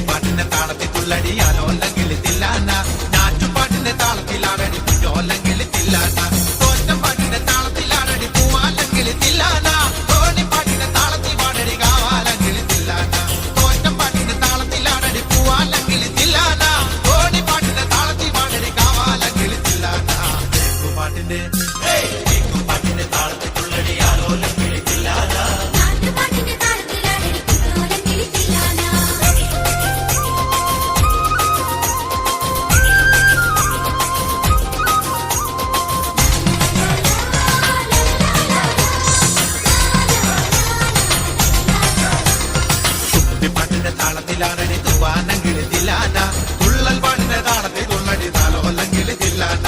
പാട്ടിന്റെ താളത്തിൽ തുള്ളടിയാലോ അല്ലെങ്കിൽ തില്ലാന ഞാറ്റുപാട്ടിന്റെ താളത്തിലാണടി കുഞ്ഞോ അല്ലെങ്കിൽ തില്ലാന തോറ്റം പാട്ടിന്റെ താളത്തിലാണടി പൂവാല്ലെങ്കിൽ തില്ലാന തോണി പാട്ടിന്റെ താളത്തിൽ പാടടി കാവാലെങ്കിൽ തില്ലാന തോറ്റം പാട്ടിന്റെ താളത്തിലാണടി പൂവാല്ലെങ്കിൽ തില്ലാന തോണി പാട്ടിന്റെ താളത്തിൽ പാടടി കാവാലെങ്കിൽ തില്ലാന പാട്ടിന്റെ പാട്ടിന്റെ താളത്തിൽ തുള്ളടിയാലോ അല്ലെങ്കിൽ തില്ലാന താളത്തിലാണടി തൂവാനെങ്കിൽ തില്ലാന തുള്ളൽ പാട്ടിന്റെ താളത്തിൽ തുള്ളടി താലോല്ലെങ്കിൽ തില്ലാന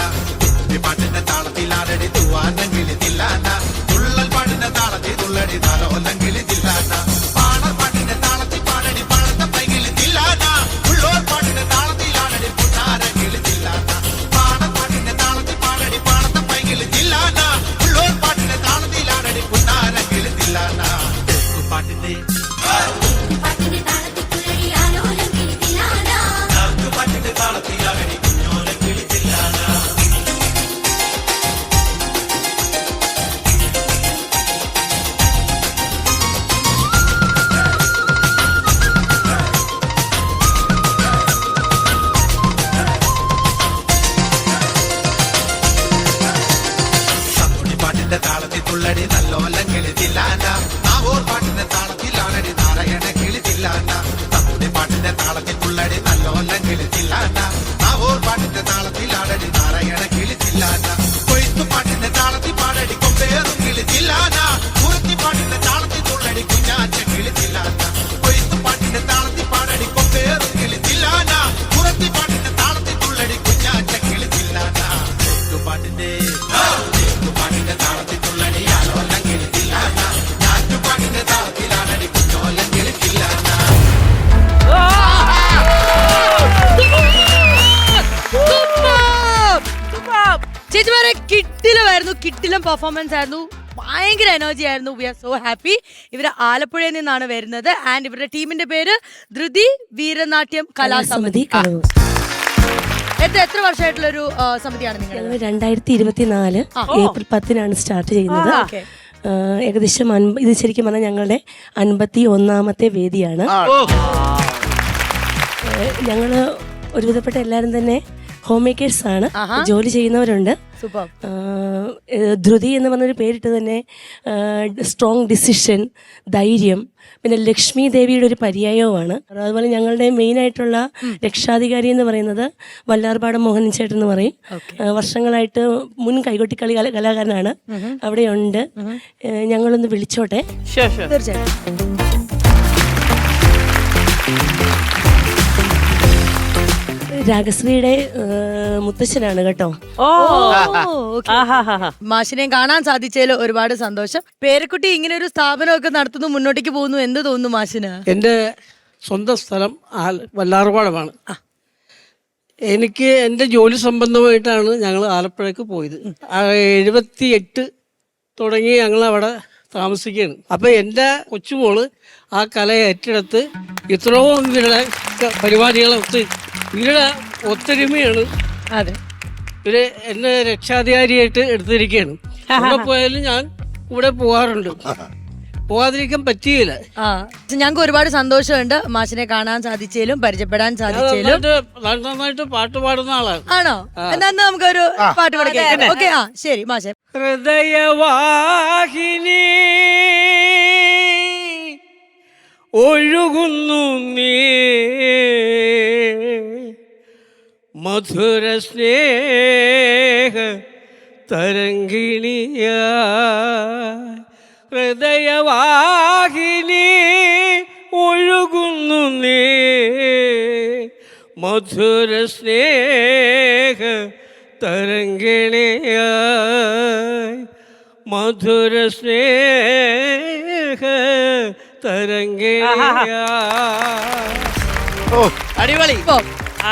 പാട്ടിന്റെ താളത്തിലാണടി തൂവാനെങ്കിൽ തില്ലാന തുള്ളൽ പാട്ടിന്റെ താളത്തിൽ തുള്ളടി താലോല്ലെങ്കിൽ തില്ലാന പാണർ പാട്ടിന്റെ താളത്തിൽ പാടടി പഴത്ത പൈകിൽ തില്ലാന ഉള്ളോർ പാട്ടിന്റെ താളത്തിലാണടി പുന്നാരെങ്കിൽ തില്ലാന പാണർ പാട്ടിന്റെ താളത്തിൽ പാടടി പഴത്ത പൈകിൽ തില്ലാന ഉള്ളോർ പാട്ടിന്റെ താളത്തിലാണടി പുന്നാരെങ്കിൽ തില്ലാന പാട്ടിന്റെ താളത്തിൽ തുള്ളടി നല്ലോലം കിളിത്തില്ലാന നാവൂർ പാട്ടിന്റെ താളത്തിലാണടി നാരായണ കിളിത്തില്ലാന തമ്മുടി പാട്ടിന്റെ താളത്തിൽ തുള്ളടി നല്ലോലം കിളിത്തില്ലാന നാവൂർ പാട്ടിന്റെ താളത്തിലാണടി നാരായണ കിളിത്തില്ലാന കൊയ്ത്തു പാട്ടിന്റെ താളത്തിൽ പാടടി കൊമ്പേറും കിളിത്തില്ലാന കുറുത്തി പാട്ടിന്റെ താളത്തിൽ തുള്ളടി കുഞ്ഞാച്ച കിളിത്തില്ലാന കൊയ്ത്തു പാട്ടിന്റെ താളത്തിൽ പാടടി കൊമ്പേറും കിളിത്തില്ലാന കുറുത്തി പാട്ടിന്റെ താളത്തിൽ തുള്ളടി കുഞ്ഞാച്ച കിളിത്തില്ലാന പാട്ടിന്റെ പാട്ടിന്റെ താളത്തിൽ തുള്ളടിയാലോ അല്ലെങ്കിൽ തില്ലാന ഞാറ്റുപാട്ടിന്റെ താളത്തിലാണടി കുഞ്ഞോലം കിളിത്തില്ലാന ചേച്ചിമാരെ കിട്ടിലുമായിരുന്നു, കിട്ടിലും പെർഫോമൻസ് ആയിരുന്നു, ഭയങ്കര എനർജി ആയിരുന്നു. We are so happy. ഇവര് ആലപ്പുഴയിൽ നിന്നാണ് വരുന്നത് ആൻഡ് ഇവരുടെ ടീമിന്റെ പേര് ധൃതി വീരനാട്യം കലാസമിതി. എത്ര വർഷമായിട്ടുള്ള ഒരു സമിതിയാണ് നിങ്ങൾ? 2024 ഏപ്രിൽ 10 സ്റ്റാർട്ട് ചെയ്യുന്നത്. ഏകദേശം ഇത് ശരിക്കും പറഞ്ഞാൽ ഞങ്ങളുടെ 51ാമത്തെ വേദിയാണ്. ഞങ്ങള് ഒരുവിധപ്പെട്ട എല്ലാവരും തന്നെ ഹോം മേക്കേഴ്സ് ആണ്, ജോലി ചെയ്യുന്നവരുണ്ട്. ധൃതി എന്ന് പറഞ്ഞൊരു പേരിട്ട് തന്നെ സ്ട്രോങ് ഡിസിഷൻ, ധൈര്യം, പിന്നെ ലക്ഷ്മി ദേവിയുടെ ഒരു പര്യായവുമാണ്. അതുപോലെ ഞങ്ങളുടെ മെയിനായിട്ടുള്ള രക്ഷാധികാരി എന്ന് പറയുന്നത് വല്ലാർപാടം മോഹനൻ ചേട്ടൻ എന്ന് പറയും. വർഷങ്ങളായിട്ട് മുൻ കൈകൊട്ടിക്കളി കലാകാരനാണ്, അവിടെയുണ്ട്. ഞങ്ങളൊന്ന് വിളിച്ചോട്ടെ? തീർച്ചയായിട്ടും. രാഗശ്രീയുടെ മുത്തശ്ശനാണ് കേട്ടോ. മാഷിനെയും കാണാൻ സാധിച്ചതിൽ ഒരുപാട് സന്തോഷം. പേരക്കുട്ടി ഇങ്ങനെ ഒരു സ്ഥാപനമൊക്കെ നടത്തുന്നു, മുന്നോട്ടേക്ക് പോകുന്നു, എന്ത് തോന്നുന്നു മാഷിന്? എൻ്റെ സ്വന്തം സ്ഥലം വല്ലാർപാടമാണ്. എനിക്ക് എൻ്റെ ജോലി സംബന്ധമായിട്ടാണ് ഞങ്ങൾ ആലപ്പുഴയ്ക്ക് പോയത്. 78 തുടങ്ങി ഞങ്ങൾ അവിടെ താമസിക്കുകയാണ്. അപ്പം എൻ്റെ കൊച്ചുമോള് ആ കല ഏറ്റെടുത്ത് ഇത്രയും ഇവരുടെ പരിപാടികളൊക്കെ ഇവരുടെ ഒത്തൊരുമയാണ്. അതെ, ഇവര് എന്നെ രക്ഷാധികാരിയായിട്ട് എടുത്തിരിക്കുകയാണ്. ഇവിടെ പോയാലും ഞാൻ കൂടെ പോകാറുണ്ട്, പോകാതിരിക്കാൻ പറ്റിയില്ല. ഞങ്ങൾക്ക് ഒരുപാട് സന്തോഷമുണ്ട് മാഷിനെ കാണാൻ സാധിച്ചാലും പരിചയപ്പെടാൻ സാധിച്ചാലും. നന്നായിട്ട് പാട്ട് പാടുന്ന ആളാണ്. ആണോ? എന്നാ നമുക്കൊരു പാട്ട് പാടിക്കാം. ഓക്കെ, ശരി മാഷെ. ഹൃദയവാഹിനി ഒഴുകുന്നു നീ മധുര സ്നേഹ തരംഗിണിയ. ഹൃദയവാഹിനി ഒഴുകുന്നു നീ മധുര സ്നേഹ തരംഗിണിയ. മധുര സ്നേഹ തരംഗിണിയ. അടിപൊളി.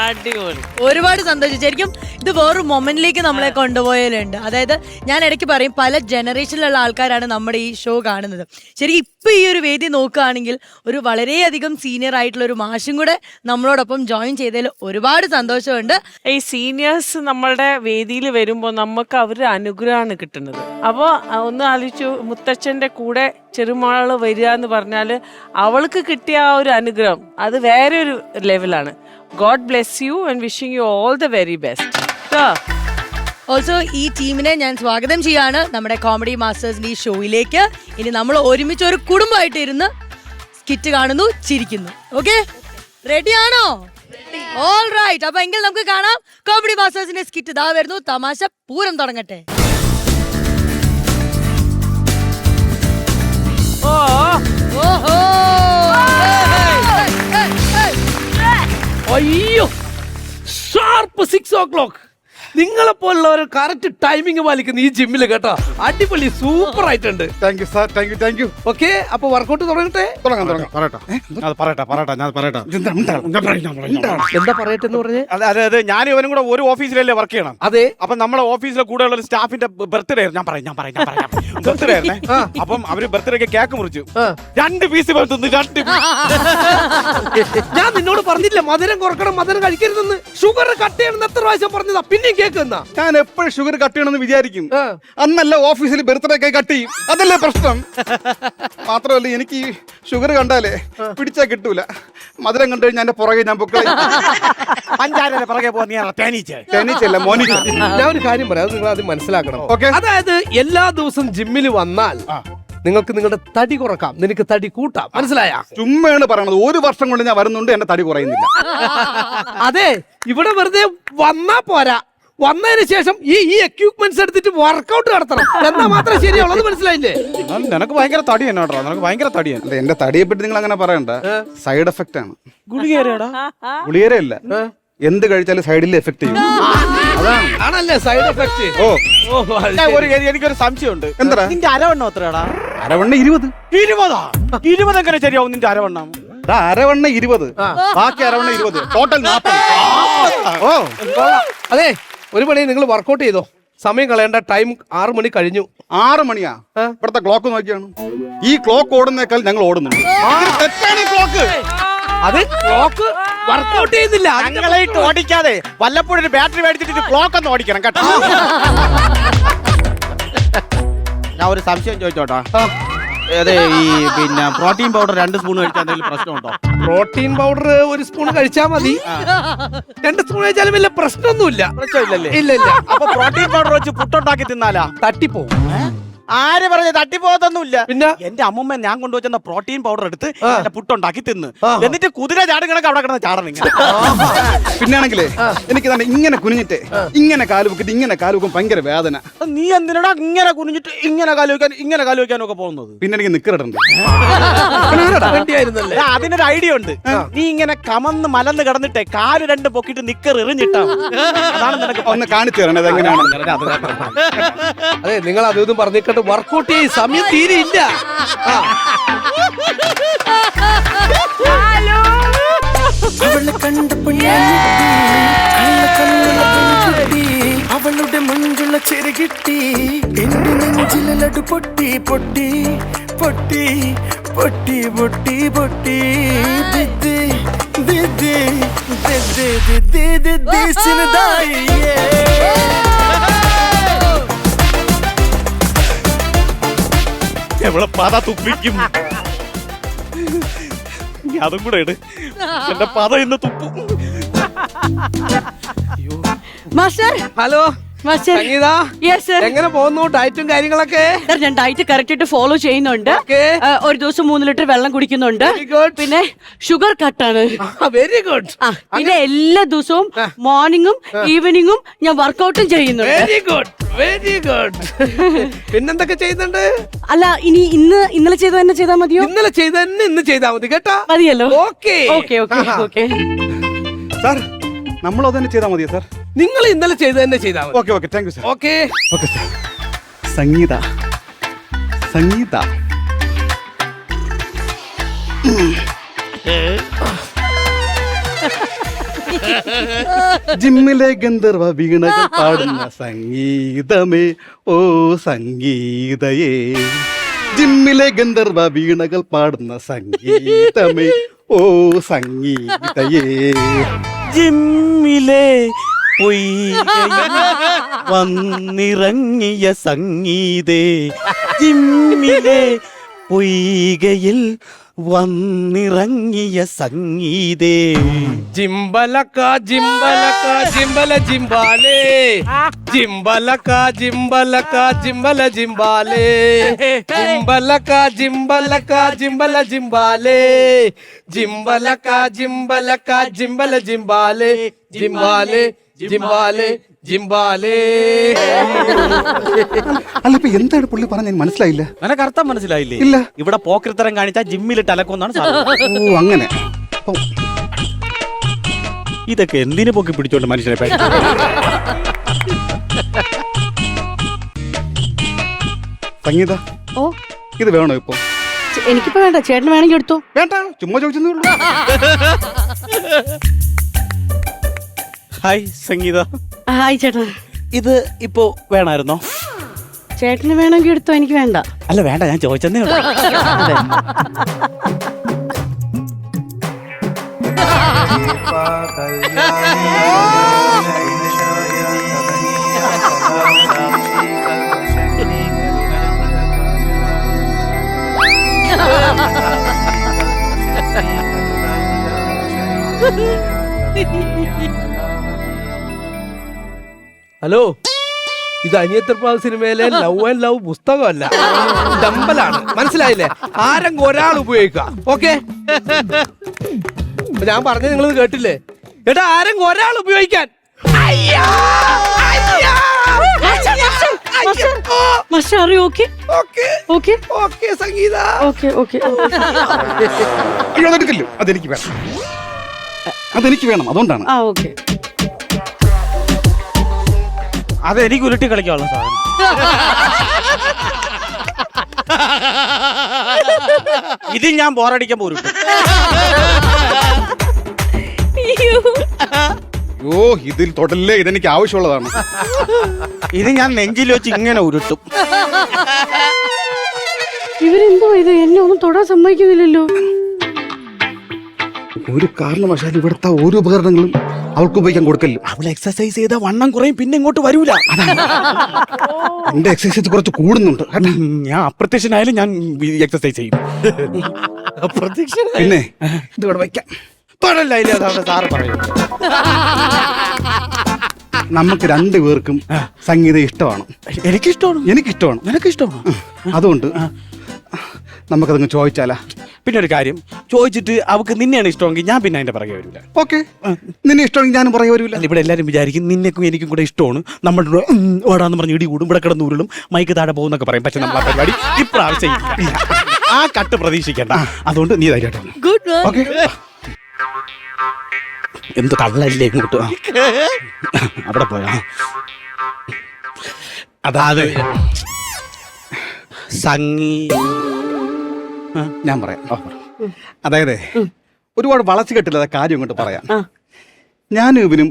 അടിപൊളി. ഒരുപാട് സന്തോഷം. ശരിക്കും ഇത് വേറൊരു മൊമെന്റിലേക്ക് നമ്മളെ കൊണ്ടുപോയാലുണ്ട്. അതായത് ഞാൻ ഇടയ്ക്ക് പറയും, പല ജനറേഷനിലുള്ള ആൾക്കാരാണ് നമ്മുടെ ഈ ഷോ കാണുന്നത്. ശരിക്കും ഇപ്പൊ ഈ ഒരു വേദി നോക്കുകയാണെങ്കിൽ ഒരു വളരെയധികം സീനിയർ ആയിട്ടുള്ള ഒരു മാഷും കൂടെ നമ്മളോടൊപ്പം ജോയിൻ ചെയ്തതിൽ ഒരുപാട് സന്തോഷമുണ്ട്. ഈ സീനിയേഴ്സ് നമ്മളുടെ വേദിയിൽ വരുമ്പോൾ നമുക്ക് അവരുടെ അനുഗ്രഹമാണ് കിട്ടുന്നത്. അപ്പോൾ ഒന്ന് ആലോചിച്ചു, മുത്തച്ഛൻ്റെ കൂടെ ചെറുമോള് വരിക എന്ന് പറഞ്ഞാൽ അവൾക്ക് കിട്ടിയ ആ ഒരു അനുഗ്രഹം അത് വേറെ ഒരു ലെവലാണ്. God bless you and wishing you all the very best. Also ഈ ടീമിനെ ഞാൻ സ്വാഗതം ചെയ്യാണ് നമ്മുടെ കോമഡി മാസ്റ്റേഴ്സിന്റെ ഈ ഷോയിലേക്ക്. ഇനി നമ്മൾ ഒരുമിച്ച് ഒരു കുടുംബമായിട്ട് ഇരുന്ന് സ്കിറ്റ് കാണുന്നു, ചിരിക്കുന്നു. ഓക്കെ, റെഡി ആണോ? All right. അപ്പൊ എങ്കിൽ നമുക്ക് കാണാം കോമഡി മാസ്റ്റേഴ്സിന്റെ സ്കിറ്റ്. ഇതാ വരുന്നു, തമാശ പൂരം തുടങ്ങട്ടെ. ഓഹോ, അയ്യോ, ഷാർപ്പ് 6 o'clock. നിങ്ങളെപ്പോലുള്ളവർ കറക്റ്റ് ടൈമിംഗ് പാലിക്കുന്ന ഈ ജിമ്മിൽ കേട്ടോ. അടിപൊളി, സൂപ്പർ ആയിട്ടുണ്ട്. Thank you sir, thank you. Okay, അപ്പൊ വർക്കൗട്ട് തുടങ്ങട്ടെ. തുടങ്ങാം. പറയട്ടെ. എന്താ പറയട്ടെ എന്ന് പറഞ്ഞേ? അതായത് ഞാൻ ഇവനും കൂടെ ഒരു ഓഫീസിലല്ലേ വർക്ക് ചെയ്യണം. അതെ. അപ്പൊ നമ്മളെ ഓഫീസിലെ കൂടെയുള്ള ഒരു സ്റ്റാഫിന്റെ ബർത്ത്ഡേ ആയിരുന്നു. ഞാൻ പറയാം ബർത്ത്ഡേ ആയിരുന്നേ. അപ്പം അവര് ബർത്ത്ഡേക്ക് കേക്ക് മുറിച്ചു. 2 പീസ് തിന്നു. 2 ഞാൻ നിന്നോട് പറഞ്ഞില്ല മധുരം കുറക്കണം, മധുരം കഴിക്കരുതെന്ന്. ഷുഗർ കട്ട് ചെയ്യണം എത്ര പ്രാവശ്യം പറഞ്ഞതാ, പിന്നെയും കേക്ക് എന്നാ? ഞാൻ എപ്പോഴും ഷുഗർ കട്ട് ചെയ്യണമെന്ന് വിചാരിക്കും. അന്നല്ല ഓഫീസിൽ ബർത്ത്ഡേ കേക്ക് കട്ട് ചെയ്യും. അതല്ലേ പ്രശ്നം. മാത്രമല്ല എനിക്ക് ഈ ഷുഗർ കണ്ടാലേ പിടിച്ചാ കിട്ടൂല. മധുരം കണ്ടു കഴിഞ്ഞാൽ എന്റെ പുറകെ ഞാൻ പഞ്ചാരയുടെ പുറകെ തേനീച്ചല്ല മോനിക്ക. ഞാൻ ഒരു കാര്യം പറയാം, നിങ്ങൾ ആദ്യം മനസ്സിലാക്കണം. ഓക്കെ, അതായത് എല്ലാ ദിവസവും ജിമ്മിൽ വന്നാൽ നിങ്ങൾക്ക് നിങ്ങളുടെ തടി കുറക്കാം, നിനക്ക് തടി കൂട്ടാം. മനസ്സിലായ? ചുമ്മയാണ് പറയണത്. 1 വർഷം കൊണ്ട് ഞാൻ വരുന്നുണ്ട്, എന്റെ തടി കുറയുന്നില്ല. അതെ, ഇവിടെ വെറുതെ വന്നാ പോരാ, വന്നതിന് ശേഷം ഈ എക്യുപ്മെന്റ്സ് എടുത്തിട്ട് വർക്കൗട്ട് നടത്തണം. എന്നാ മാത്രമേ ശരിയുള്ളത്. മനസ്സിലായില്ലേ? നിനക്ക് ഭയങ്കര തടി തന്നെ കേട്ടോ. നിനക്ക് ഭയങ്കര തടിയാണ്. അല്ല, എന്റെ തടിയെ പറ്റി നിങ്ങൾ അങ്ങനെ പറയണ്ട. സൈഡ് എഫക്റ്റ് ആണ്. ഗുളികേരല്ല, എന്ത് കഴിച്ചാലും സൈഡിൽ എഫക്ട് ചെയ്യും. ആണല്ലേ സൈഡ് എഫക്ട്? എനിക്കൊരു സംശയമുണ്ട്. എന്താ നിന്റെ അരവണ്ണം എത്രയാടാ? അരവണ്ണ 20. 20 എങ്ങനെ ശരിയാവും നിന്റെ അരവണ്ണം? അരവണ്ണ 20, ബാക്കി അരവണ്ണ 20, ടോട്ടൽ 40. അതെ, ഒരു പണി, നിങ്ങൾ വർക്കൗട്ട് ചെയ്തോ. സമയം കളയേണ്ട. ടൈം 6 മണി കഴിഞ്ഞു. 6 മണിയാ? ഇവിടുത്തെ ക്ലോക്ക് നോക്കിയാണ്. ഈ ക്ലോക്ക് ഓടുന്നേക്കാൾ ഞങ്ങൾ ഓടുന്നുണ്ട്. തെറ്റാണ് ഈ ക്ലോക്ക്. അത് ക്ലോക്ക് വർക്കൗട്ട് ചെയ്യുന്നില്ല. ഞങ്ങളായിട്ട് ഓടിക്കാതെ വല്ലപ്പോഴും ഒരു ബാറ്ററി മേടിച്ചിട്ട് ക്ലോക്ക് ഒന്ന് ഓടിക്കണം കേട്ടോ. ഞാൻ ഒരു സംശയം ചോദിച്ചോട്ടാ. അതെ, ഈ പിന്നെ പ്രോട്ടീൻ പൗഡർ 2 സ്പൂൺ കഴിച്ചാൽ എന്തെങ്കിലും പ്രശ്നമുണ്ടോ? പ്രോട്ടീൻ പൗഡർ 1 സ്പൂൺ കഴിച്ചാൽ മതി. 2 സ്പൂൺ കഴിച്ചാലും വലിയ പ്രശ്നമൊന്നുമില്ല. പ്രശ്നമില്ലല്ലേ? ഇല്ല. അപ്പൊ പ്രോട്ടീൻ പൗഡർ വെച്ച് പുട്ടുണ്ടാക്കി തിന്നാലാ? തട്ടിപ്പോവും. ആര് പറഞ്ഞ തട്ടിപ്പോകത്തൊന്നുമില്ല. പിന്നെ എന്റെ അമ്മൂമ്മ ഞാൻ കൊണ്ടുവച്ച പ്രോട്ടീൻ പൗഡർ എടുത്ത് എന്റെ പുട്ടുണ്ടാക്കി തിന്ന്. എന്നിട്ട് കുതിര ചാടും കണക്ക് അവിടെ കിടന്ന് ചാടണം. പിന്നാണെങ്കിലേ എനിക്ക് തന്നെ ഇങ്ങനെ കുനിഞ്ഞിട്ട് ഇങ്ങനെ കാല് വെക്കിട്ട് ഇങ്ങനെ കാല് വെക്കും ഭയങ്കര വേദന. നീ എന്തിനാ ഇങ്ങനെ കുനിഞ്ഞിട്ട് ഇങ്ങനെ കാല് വെക്കാനൊക്കെ പോകുന്നത്? പിന്നെ എനിക്ക് നിക്കറിടണ്ട്. അതിനൊരു ഐഡിയ ഉണ്ട്. നീ ഇങ്ങനെ കമന്ന് മലന്ന് കിടന്നിട്ടേ കാല് 2 പൊക്കിട്ട് നിക്കർ എറിഞ്ഞിട്ടാ. അതാണ് നിനക്ക് ഒന്ന് കാണിച്ചു തരണേ എങ്ങനെയാണ്. അതെ, നിങ്ങൾ അതൊന്നും പറഞ്ഞിട്ട് വർക്കൗട്ട് ചെയ്യും. സമയം തീരെയില്ല. അവളെ കണ്ടപ്പോൾ അവളുടെ മുഞ്ചുള്ള ചെറുകിട്ടി എന്റെ നെഞ്ചിലെ ലഡു പൊട്ടി പൊട്ടി പൊട്ടി പൊട്ടി പൊട്ടി പൊട്ടി ദിദി ദിദി ദിദി ദിദി ദിദി സിനദായി. എവിടെ പാത തുപ്പിക്കും. അതും കൂടെ ഇട്. എന്റെ പാത ഇന്ന് തുപ്പും. Master. Hello master. Sangeetha, yes sir. എങ്ങനെ പോകുന്നു ഡയറ്റും കാര്യങ്ങളൊക്കെ? സർ, ഞാൻ ഡയറ്റ് കറക്റ്റ് ആയിട്ട് ഫോളോ ചെയ്യുന്നുണ്ട്. ഒരു ദിവസം 3 ലിറ്റർ വെള്ളം കുടിക്കുന്നുണ്ട്. പിന്നെ ഷുഗർ കട്ടാണ്. Very good. പിന്നെ എല്ലാ ദിവസവും മോർണിംഗും ഈവനിങ്ങും ഞാൻ വർക്കൗട്ടും ചെയ്യുന്നുണ്ട്. Very good, very good. പിന്നെന്തൊക്കെ ചെയ്യുന്നുണ്ട്? അല്ല, ഇന്നലെ ചെയ്ത തന്നെ ചെയ്താൽ മതിയോ? ഇന്നലെ ചെയ്ത തന്നെ ഇന്ന് ചെയ്താൽ മതി കേട്ടോ. മതിയല്ലോ. Okay okay okay okay. Sir, നമ്മൾ അതന്നെ ചെയ്താൽ മതിയോ സാർ? നിങ്ങൾ ഇന്നലെ ചെയ്ത് തന്നെ ചെയ്താൽ മതി. Okay okay, thank you sir. Okay okay sir. Sangeetha Sangeetha ജിമ്മിലെ ഗന്ധർവ വീണകൾ പാടുന്ന സംഗീതമേ ഓ സംഗീതയേ. ജിമ്മിലെ ഗന്ധർവ വീണകൾ പാടുന്ന സംഗീതമേ ഓ സംഗീതയേ. ജിമ്മിലെ പൊയ്കയിൽ വന്നിറങ്ങിയ സംഗീതേ. ജിമ്മിലെ പൊയ്കയിൽ വന്നിറങ്ങിയ സംഗീതേ. ജിംബലക്ക ജിംബലക്ക ജിംബല ജിംബാലേ. ജിംബലക്ക ജിംബലക്ക ജിംബല ജിംബാലേ. ജിംബലക്ക ജിംബലക്ക ജിംബല ജിംബാലേ. ജിംബലക്ക ജിംബലക്ക ജിംബല ജിംബാലേ. ജിംബാലേ ജിംബാലേ ജിംബാലേ. അല്ല ഇപ്പൊ എന്താണ് പുള്ളി പറഞ്ഞ മനസ്സിലായില്ല. നിനക്ക് അർത്ഥം മനസ്സിലായില്ലേ? ഇല്ല. ഇവിടെ പോക്കൃത്തരം കാണിച്ചാൽ ജിമ്മിലിട്ട് അലക്കൊന്നാണ് സാധനം. ഓ അങ്ങനെ. ഇതൊക്കെ എന്തിനു പൊക്കി പിടിച്ചോണ്ട് മനുഷ്യനെ പറ്റി. സംഗീത ഓ ഇത് വേണോ ഇപ്പൊ? എനിക്കിപ്പോ വേണ്ട, ചേട്ടന് വേണമെങ്കിൽ എടുത്തോ. വേണ്ട, ചുമ്മാ ചോദിച്ചേ ഉള്ളൂ. ഹായ് സംഗീത. ഹായ് ചേട്ടാ. ഇത് ഇപ്പോ വേണമായിരുന്നോ? ചേട്ടന് വേണമെങ്കിൽ എടുത്തോ, എനിക്ക് വേണ്ട. അല്ല വേണ്ട, ഞാൻ ചോദിച്ചെന്നേ ഉള്ളൂ. ഹലോ, ഇത് അനിയത്തിപ്രാവ് സിനിമയിലെ ലവ് ആൻഡ് ലവ് പുസ്തകമല്ല, ഡമ്പലാണ്. മനസ്സിലായില്ലേ? ആരെങ്കിലും ഒരാൾ ഉപയോഗിക്കാം. ഓക്കെ, ഞാൻ പറഞ്ഞത് നിങ്ങൾ കേട്ടില്ലേ? ചേട്ടാ, ആരെങ്കിലും ഒരാൾ ഉപയോഗിക്കാൻ. സംഗീത അയ്യോ അതെടുക്കല്ലോ, അതെനിക്ക് വേണം, അതെനിക്ക് വേണം, അതുകൊണ്ടാണ്. അതെനിക്ക് ഉരുട്ടി കളിക്കാനുള്ള സാധനം. ഇത് ഞാൻ ബോറടിക്കാൻ പോരും. ഓ ഇതിൽ തൊടല്ലേ, ഇതെനിക്ക് ആവശ്യമുള്ളതാണ്. ഇത് ഞാൻ നെഞ്ചിൽ വെച്ച് ഇങ്ങനെ ഉരുട്ടും. ഇവരെന്തോ ഇത് എന്നെ ഒന്നും തൊടാൻ സമ്മതിക്കുന്നില്ലല്ലോ. ഒരു കാരണവശാലും ഇവിടുത്തെ ഓരോ ഉപകരണങ്ങളും അവൾക്ക് ഉപയോഗിക്കാൻ കൊടുക്കല്ലോ. അവൾ എക്സസൈസ് ചെയ്ത വണ്ണം കുറയും, പിന്നെ ഇങ്ങോട്ട് വരൂല. എന്റെ എക്സസൈസ് കുറച്ച് കൂടുന്നുണ്ട്. ഞാൻ അപ്രത്യക്ഷനായാലും ഞാൻ എക്സസൈസ് ചെയ്യും. പിന്നെ ഇതിവിടെ വയ്ക്കാം. സാറ് പറയും. നമുക്ക് രണ്ടുപേർക്കും സംഗീതം ഇഷ്ടമാണ്. എനിക്കിഷ്ടമാണ്. എനിക്കിഷ്ടമാണ്. നിനക്കിഷ്ടമാണ്. അതുകൊണ്ട് നമുക്കതങ്ങ് ചോദിച്ചാലാ? പിന്നെ ഒരു കാര്യം ചോദിച്ചിട്ട് അവക്ക് നിന്നെയാണ് ഇഷ്ടമെങ്കിൽ ഞാൻ പിന്നെ അതിന്റെ പുറകെ വരില്ല. ഓക്കെ, നിന്നെ ഇഷ്ടമെങ്കിൽ ഞാനും പുറകെ വരില്ല. ഇവിടെ എല്ലാവരും വിചാരിക്കും നിന്നെക്കും എനിക്കും കൂടെ ഇഷ്ടമാണ്, നമ്മുടെ ഓടാന്ന് പറഞ്ഞ് ഇടി കൂടും, ഇവിടെ കിടന്ന് ഉരുളും, മൈക്ക് താഴെ പോകുന്നൊക്കെ പറയും. പക്ഷെ നമ്മൾ ആ പരിപാടി ഇപ്രാവശ്യം ഇല്ല. ആ കട്ട് പ്രതീക്ഷിക്കണ്ട. അതുകൊണ്ട് നീ ധൈര്യമായിട്ട് ഓക്കെ. എന്ത് തള്ളല്ലേ ഇങ്ങോട്ട്. അവിടെ പോയാ അതാത് ഞാൻ പറയാം. അതായത് ഒരുപാട് വളച്ചു കെട്ടില്ലാത്ത കാര്യം ഇങ്ങോട്ട് പറയാം. ഞാനും ഇവനും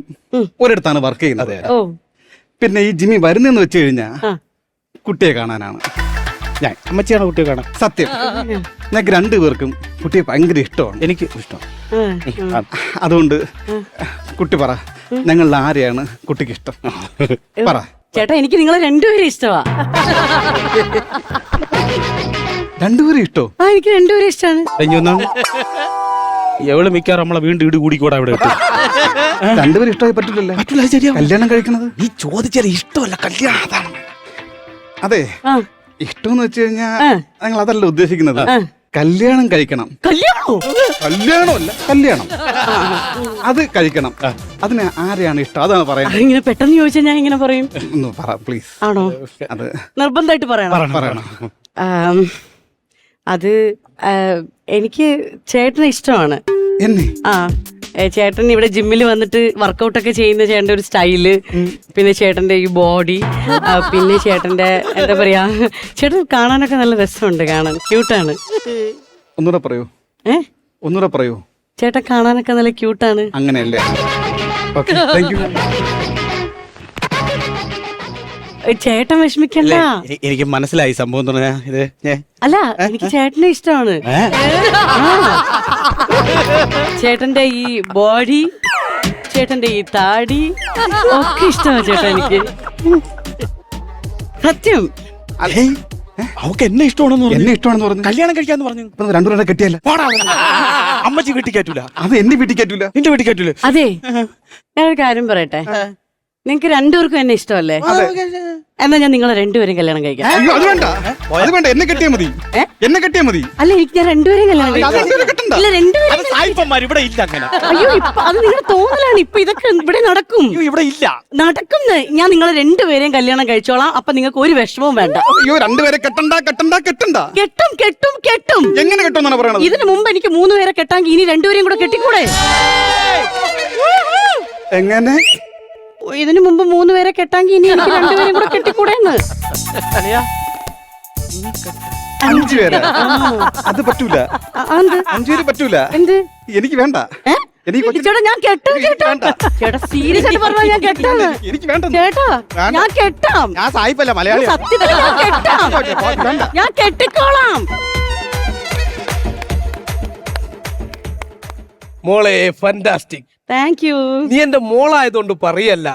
ഒരിടത്താണ് വർക്ക് ചെയ്യുന്നത്. പിന്നെ ഈ ജിമ്മി വരുന്നെന്ന് വെച്ച് കഴിഞ്ഞാ കുട്ടിയെ കാണാനാണ്. ഞാൻ അമ്മച്ചിയാണ് കുട്ടിയെ കാണാൻ. സത്യം, ഞങ്ങൾക്ക് രണ്ടുപേർക്കും കുട്ടിയെ ഭയങ്കര ഇഷ്ടമാണ്. എനിക്ക് ഇഷ്ടം. അതുകൊണ്ട് കുട്ടി പറ, ഞങ്ങളിൽ ആരെയാണ് കുട്ടിക്ക് ഇഷ്ടം? പറ ചേട്ടാ, എനിക്ക് നിങ്ങളെ രണ്ടുപേരും ഇഷ്ടമാ. രണ്ടുപേരും ഇഷ്ടോ? എനിക്ക് രണ്ടുപേരും ഇഷ്ടമാണ്. എവള് മിക്കാറ് നമ്മളെ വീണ്ടും ഇടി കൂടിക്കൂടാ ഇവിടെ കിട്ടും. രണ്ടുപേരും ഇഷ്ടമായി പറ്റില്ലല്ലോ. പറ്റില്ല, ശരിയാ. കല്യാണം കഴിക്കണത് നീ ചോദിച്ചാൽ ഇഷ്ടമല്ല, കല്യാണം. അതാണ്. അതെ, ഇഷ്ടമെന്ന് വെച്ച് കഴിഞ്ഞാ ഞങ്ങൾ അതല്ല ഉദ്ദേശിക്കുന്നത്. കല്യാണം കഴിക്കണം. കല്യാണമല്ല, കല്യാണം അത് കഴിക്കണം. അതിന് ആരെയാണ് ഇഷ്ടം? അതാണ് പറയാൻ. ഇങ്ങനെ പെട്ടെന്ന് ചോദിച്ചാൽ ഞാൻ ഇങ്ങനെ പറയും. ഒന്ന് പറ പ്ലീസ്. ആണോ? അത് നിർബന്ധമായിട്ട് പറയണം. അത് എനിക്ക് ചേട്ടനെ ഇഷ്ടമാണ്. എന്നെ? ചേട്ടൻ ഇവിടെ ജിമ്മിൽ വന്നിട്ട് വർക്കൗട്ടൊക്കെ ചെയ്യുന്ന ചേട്ടൻ്റെ ഒരു സ്റ്റൈല്, പിന്നെ ചേട്ടൻ്റെ ഈ ബോഡി, പിന്നെ ചേട്ടൻ്റെ എന്താ പറയാ, ചേട്ടൻ കാണാനൊക്കെ നല്ല രസമുണ്ട്, കാണാൻ ക്യൂട്ടാണ്. ഒന്നുകൂടെ പറയൂ. ഒന്നുകൂടെ പറയൂ. ചേട്ടൻ കാണാനൊക്കെ നല്ല ക്യൂട്ടാണ്. അങ്ങനെയല്ലേ? Okay thank U. ചേട്ടൻ വിഷമിക്കണ്ട. എനിക്ക് മനസ്സിലായി സംഭവം എന്ന് പറഞ്ഞാ ഇത് അല്ല, എനിക്ക് ചേട്ടനെ ഇഷ്ടമാണ്. ചേട്ടന്റെ ഈ ബോഡി, ചേട്ടന്റെ ഈ താടി ഒക്കെ ഇഷ്ടമാണ് ചേട്ടാ എനിക്ക്. സത്യം. അവക്ക് എന്നെ ഇഷ്ടമാണെന്ന് പറഞ്ഞു. എന്നെ ഇഷ്ടമാണെന്ന് പറഞ്ഞു. കല്യാണം കഴിക്കാന്ന് പറഞ്ഞു. രണ്ടുപേരെ കെട്ടിയല്ല. അമ്മച്ചി വീട്ടിൽ കയറ്റൂല. അത് എന്നെ വീട്ടിൽ കയറ്റൂല. നിന്റെ വീട്ടിൽ കയറ്റൂല. അതെ, ഞാനൊരു കാര്യം പറയട്ടെ. നിങ്ങക്ക് രണ്ടുപേർക്കും എന്നെ ഇഷ്ടമല്ലേ? എന്നാ ഞാൻ നിങ്ങളെ രണ്ടുപേരും കല്യാണം കഴിക്കാം. അയ്യോ അത് വേണ്ട, അത് വേണ്ട. എന്നെ കെട്ടിയാ മതി. എന്നെ കെട്ടിയാ മതി. അല്ല, എനിക്ക് ഞാൻ രണ്ടുപേരും കല്യാണം കഴിക്കാം. ഇല്ല, രണ്ടുപേരും. അത് സായിപ്പന്മാർ ഇവിടെ ഇല്ല അങ്ങനെ. അയ്യോ, അത് നിങ്ങളുടെ തോന്നലാണ്. ഇപ്പൊ ഇതൊക്കെ ഇവിടെ നടക്കും. ഇവിടെ ഇല്ല. നടക്കും. ഞാൻ നിങ്ങളെ രണ്ടുപേരെയും കല്യാണം കഴിച്ചോളാം. അപ്പൊ നിങ്ങൾക്ക് ഒരു വിഷമവും വേണ്ട. അയ്യോ രണ്ടുപേരെ കെട്ടണ്ട കെട്ടണ്ട കെട്ടണ്ട. കെട്ടും കെട്ടും കെട്ടും. എങ്ങനെ കെട്ടുമെന്നാണ് പറയണത്? ഇതിനു മുമ്പ് എനിക്ക് 3 പേരെ കെട്ടാമെങ്കിൽ ഇനി രണ്ടുപേരെയും കൂടെ കെട്ടിക്കൂടെ? എങ്ങനെ? ഇതിനു മുമ്പ് 3 പേരെ കെട്ടാമെങ്കിൽ ഇനി എനിക്ക് രണ്ടുപേരെയും കൂടെ കെട്ടിക്കൂടെന്ന്. 5 പേര് അത് പറ്റൂല. 5 പേര് പറ്റൂല. എന്ത്? എനിക്ക് വേണ്ട. ചേട്ടാ, ഞാൻ കെട്ടും ചേട്ടാ. ചേട്ടാ സീരിയസ് ആയിട്ട് പറഞ്ഞാ ഞാൻ കെട്ടാണ്. എനിക്ക് വേണ്ട ചേട്ടാ, ഞാൻ കെട്ടാം. ഞാൻ സായിപ്പല്ല, മലയാളി. സത്യത്തിൽ ഞാൻ കെട്ടാം. ഞാൻ കെട്ടിക്കോളാം. മോളെ ഫാന്റാസ്റ്റിക്. Thank you. നീ എന്റെ മോളായതുകൊണ്ട് പറയല്ല.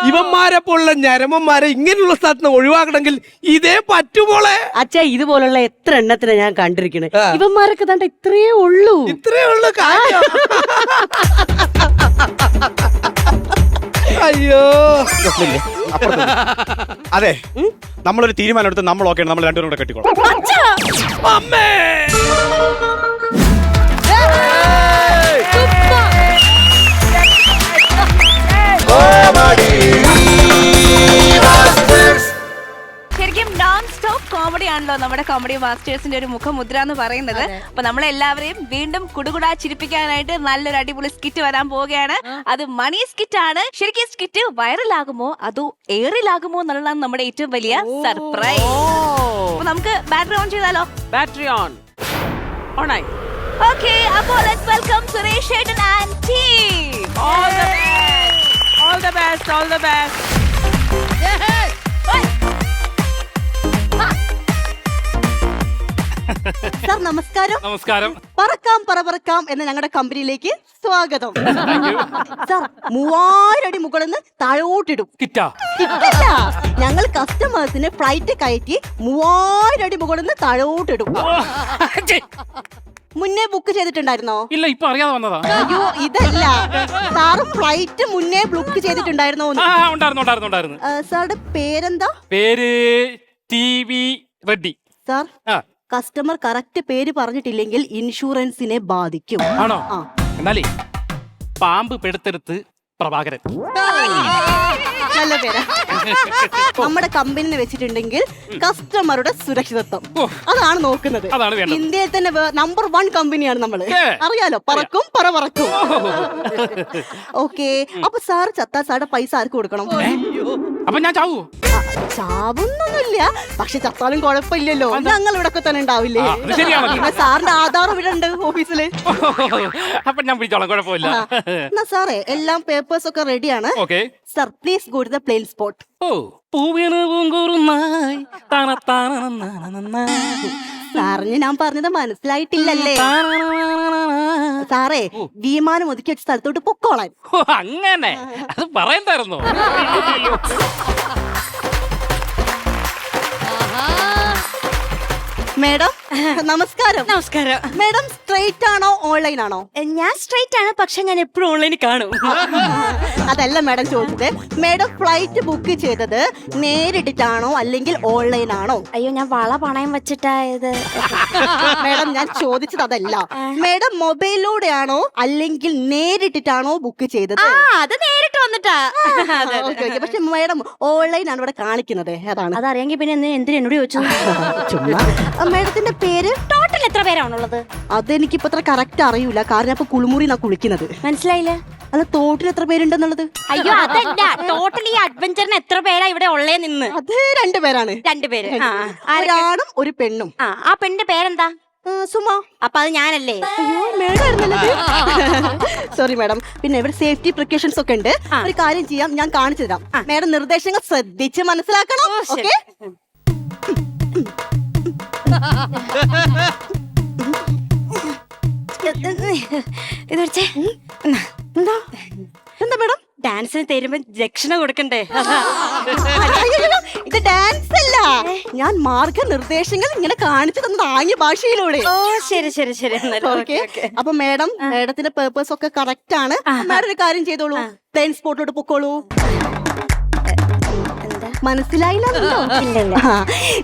ഇവന്മാരെ പോലുള്ള ഞരമന്മാരെ ഇങ്ങനെയുള്ള സ്ഥലത്ത് ഒഴിവാക്കണമെങ്കിൽ ഇതേ പറ്റുമോളെ. അച്ഛാ, ഇതുപോലുള്ള എത്ര എണ്ണത്തിനെ ഞാൻ കണ്ടിരിക്കണേ. ഇവന്മാരൊക്കെ തണ്ട ഇത്രയേ ഉള്ളൂ. ഇത്രേ ഉള്ളു കാര്യം. അയ്യോ അതെ, നമ്മളൊരു തീരുമാനം എടുത്ത് നമ്മൾ ഓക്കെ, നമ്മൾ രണ്ടുപേരും കൂടെ കെട്ടിക്കോളാം. അമ്മേ. ശരിക്കും നോൺ സ്റ്റോപ്പ് കോമഡി ആണല്ലോ നമ്മുടെ കോമഡി മാസ്റ്റേഴ്സിന്റെ ഒരു മുഖമുദ്ര എന്ന് പറയുന്നത്. അപ്പൊ നമ്മളെല്ലാവരെയും വീണ്ടും കുടുകുടാ ചിരിപ്പിക്കാനായിട്ട് നല്ലൊരു അടിപൊളി സ്കിറ്റ് വരാൻ പോവുകയാണ്. അത് മണി സ്കിറ്റ് ആണ്. ശരിക്കും സ്കിറ്റ് വൈറലാകുമോ അതോ എയറിലാകുമോ എന്നുള്ളതാണ് നമ്മുടെ ഏറ്റവും വലിയ സർപ്രൈസ്. അപ്പൊ നമുക്ക് ബാറ്ററി ഓൺ ചെയ്താലോ? ബാറ്ററി ഓൺ ഓണായി. ഓക്കെ, അപ്പോ ലെറ്റ്സ് വെൽക്കം സുരേഷ് ഏട്ടൻ and team. All the best. All the best. All the best. Sir നമസ്കാരം. നമസ്കാരം. പറക്കാം പറക്കാം എന്ന ഞങ്ങളുടെ കമ്പനിയിലേക്ക് സ്വാഗതം. സാർ 3000 അടി മുകളിൽ നിന്ന് താഴോട്ടിടും. കിറ്റാ കിട്ടില്ല. ഞങ്ങൾ കസ്റ്റമേഴ്സിന് ഫ്ലൈറ്റ് കയറ്റി 3000 അടി മുകളിൽ നിന്ന് താഴോട്ടിടും. മുന്നേ ബുക്ക് ചെയ്തിട്ടുണ്ടായിരുന്നോ? ഇല്ല, ഇപ്പൊ അറിയാതെ വന്നതാ. അയ്യോ ഇതല്ല സാറ് ഫ്ലൈറ്റ് മുന്നേ ബുക്ക് ചെയ്തിട്ടുണ്ടായിരുന്നോ? ഉണ്ടായിരുന്നു. സാറുടെ പേരെന്താ? പേര് TV Reddy. Sir, customer correct പേര് പറഞ്ഞിട്ടില്ലെങ്കിൽ ഇൻഷുറൻസിനെ ബാധിക്കും. ആണോ? എന്നാലേ പാമ്പ് പെടുത്തെടുത്ത് പ്രഭാകരൻ. നല്ല പേരാ. നമ്മുടെ കമ്പനി വെച്ചിട്ടുണ്ടെങ്കിൽ കസ്റ്റമറുടെ സുരക്ഷിതത്വം അതാണ് നോക്കുന്നത്. ഇന്ത്യയിൽ തന്നെ നമ്പർ 1 കമ്പനിയാണ് നമ്മള്. അറിയാലോ, പറക്കും പറക്കും. ഓക്കെ, അപ്പൊ സാർ ചത്താ സാറുടെ പൈസ ആർക്ക് കൊടുക്കണം? അപ്പൊ ഞാൻ ചാവൂ? ചാവുന്നൊന്നുമില്ല, പക്ഷെ ചത്താലും കുഴപ്പമില്ലല്ലോ. ഞങ്ങൾ ഇവിടെ തന്നെ ഉണ്ടാവില്ലേ? പിന്നെ സാറിന്റെ ആധാർ ഇവിടെ ഉണ്ട് ഓഫീസില്. അപ്പൊ ഞാൻ പിടിച്ചോളാം, കുഴപ്പമില്ല. എന്നാ സാറേ, എല്ലാം പേപ്പേഴ്സ് ഒക്കെ റെഡിയാണ്. Sir please go to the plane spot. സാറിന് ഞാൻ പറഞ്ഞത് മനസ്സിലായിട്ടില്ലല്ലേ? സാറേ, വിമാനം ഒതുക്കി വെച്ച സ്ഥലത്തോട്ട് പൊക്കോളാൻ. അങ്ങനെ അത് പറയണ്ടായിരുന്നോ? മേഡം നമസ്കാരം. നമസ്കാരം. മേഡം സ്ട്രൈറ്റ് ആണോ ഓൺലൈൻ ആണോ? ഞാൻ സ്ട്രൈറ്റ് ആണ്, പക്ഷെ ഞാൻ എപ്പോഴും ഓൺലൈനിൽ കാണും. അതല്ല മേഡം ചോദിച്ചത്. മേഡം ഫ്ലൈറ്റ് ബുക്ക് ചെയ്തത് നേരിട്ടിട്ടാണോ അല്ലെങ്കിൽ ഓൺലൈൻ ആണോ? അയ്യോ, ഞാൻ വള പണയം വെച്ചിട്ടായത്. മേഡം ഞാൻ ചോദിച്ചത് അതല്ല. മേഡം മൊബൈലിലൂടെയാണോ അല്ലെങ്കിൽ നേരിട്ടിട്ടാണോ ബുക്ക് ചെയ്തത്? അത് നേരിട്ട് വന്നിട്ടാ. പക്ഷെ മേഡം ഓൺലൈൻ ആണ് ഇവിടെ കാണിക്കുന്നത്. അതാണ്. അതറിയെങ്കിൽ പിന്നെ എന്തിനാ എന്നോട് ചോദിച്ചു? ചുമ്മാ. മേഡത്തിന്റെ പേര്? ടോട്ടൽ എത്ര പേരാണുള്ളത്? അതെനിക്കിപ്പോ അത്ര കറക്റ്റ് അറിയില്ല, കാരണം ഇപ്പൊ കുളിമുറിന്നാ കുളിക്കുന്നത്. മനസ്സിലായില്ല? അല്ല, തോട്ടിൽ എത്ര പേരുണ്ടെന്നുള്ളത്? അയ്യോ അതല്ല, ടോട്ടൽ ഈ അഡ്വഞ്ചറിന് എത്ര പേരാ ഇവിടെ ഉള്ളേ നിന്ന്? അത് 2 പേരാണ്. 2 പേര്. ഒരാണും ഒരു പെണ്ണും. ആ പെണ്ണിന്റെ പേരെന്താ? സുമ. അപ്പൊ അത് ഞാനല്ലേ? Sorry madam. പിന്നെ ഇവിടെ സേഫ്റ്റി പ്രിക്കോഷൻസ് ഒക്കെ ഉണ്ട്. ഒരു കാര്യം ചെയ്യാം, ഞാൻ കാണിച്ചു തരാം. മാഡം നിർദ്ദേശങ്ങൾ ശ്രദ്ധിച്ച് മനസ്സിലാക്കണം. ഓക്കെ? ഇത് വെച്ചേ. എന്താ എന്താ മാഡം? ഡാൻസിന് തരുമ്പോ ദക്ഷിണ കൊടുക്കണ്ടേ? അയ്യോ, ഇത് ഡാൻസ് അല്ല. ഞാൻ മാർഗനിർദ്ദേശങ്ങൾ ഇങ്ങനെ കാണിച്ചു തന്നത് ആംഗ്യ ഭാഷയിലൂടെ. ഓ ശരി ശരി ശരി. ഓക്കെ. അപ്പൊ മാഡത്തിന്റെ പേർപ്പസ് ഒക്കെ കറക്റ്റ് ആണ്. മാഡം ഒരു കാര്യം ചെയ്തോളൂ, പ്ലെയിൻ സ്പോട്ടിലോട്ട് പൊക്കോളൂ. മനസ്സിലായില്ലല്ലോ?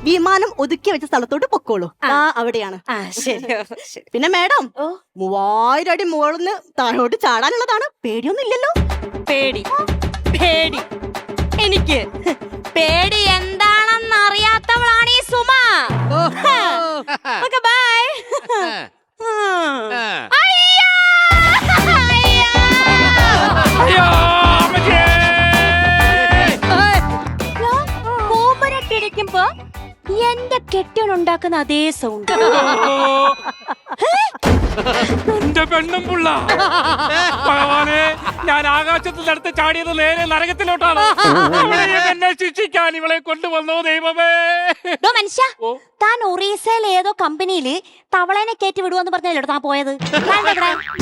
വിമാനം ഒതുക്കി വെച്ച സ്ഥലത്തോട്ട് പൊക്കോളൂ. അവിടെയാണ്. പിന്നെ മാഡം 3000 അടി മുകളിന്ന് താഴോട്ട് ചാടാനുള്ളതാണ്. പേടിയൊന്നും ഇല്ലല്ലോ? പേടി പേടി എനിക്ക് പേടി എന്താണെന്ന് അറിയാത്തവളാണ് ഈ സുമ. ബൈ. ിടിക്കുമ്പോ എന്റെ കെട്ടിയുണ്ടാക്കുന്ന അതേ സൗണ്ട്. എന്റെ പെണ്ണും പുള്ള ഭഗവാനെ, ഞാൻ ആകാശത്തിൽ അടുത്ത് ചാടിയത് നേരെ നരകത്തിലോട്ടാണ്. എന്നെ ശിക്ഷിക്കാൻ ഇവളെ കൊണ്ടുവന്നോ ദൈവമേ. മനുഷ്യ, താൻ ഒറീസയിൽ ഏതോ കമ്പനിയില് തവളേനെ കയറ്റി വിടുവെന്ന് പറഞ്ഞല്ലോ താൻ പോയത്.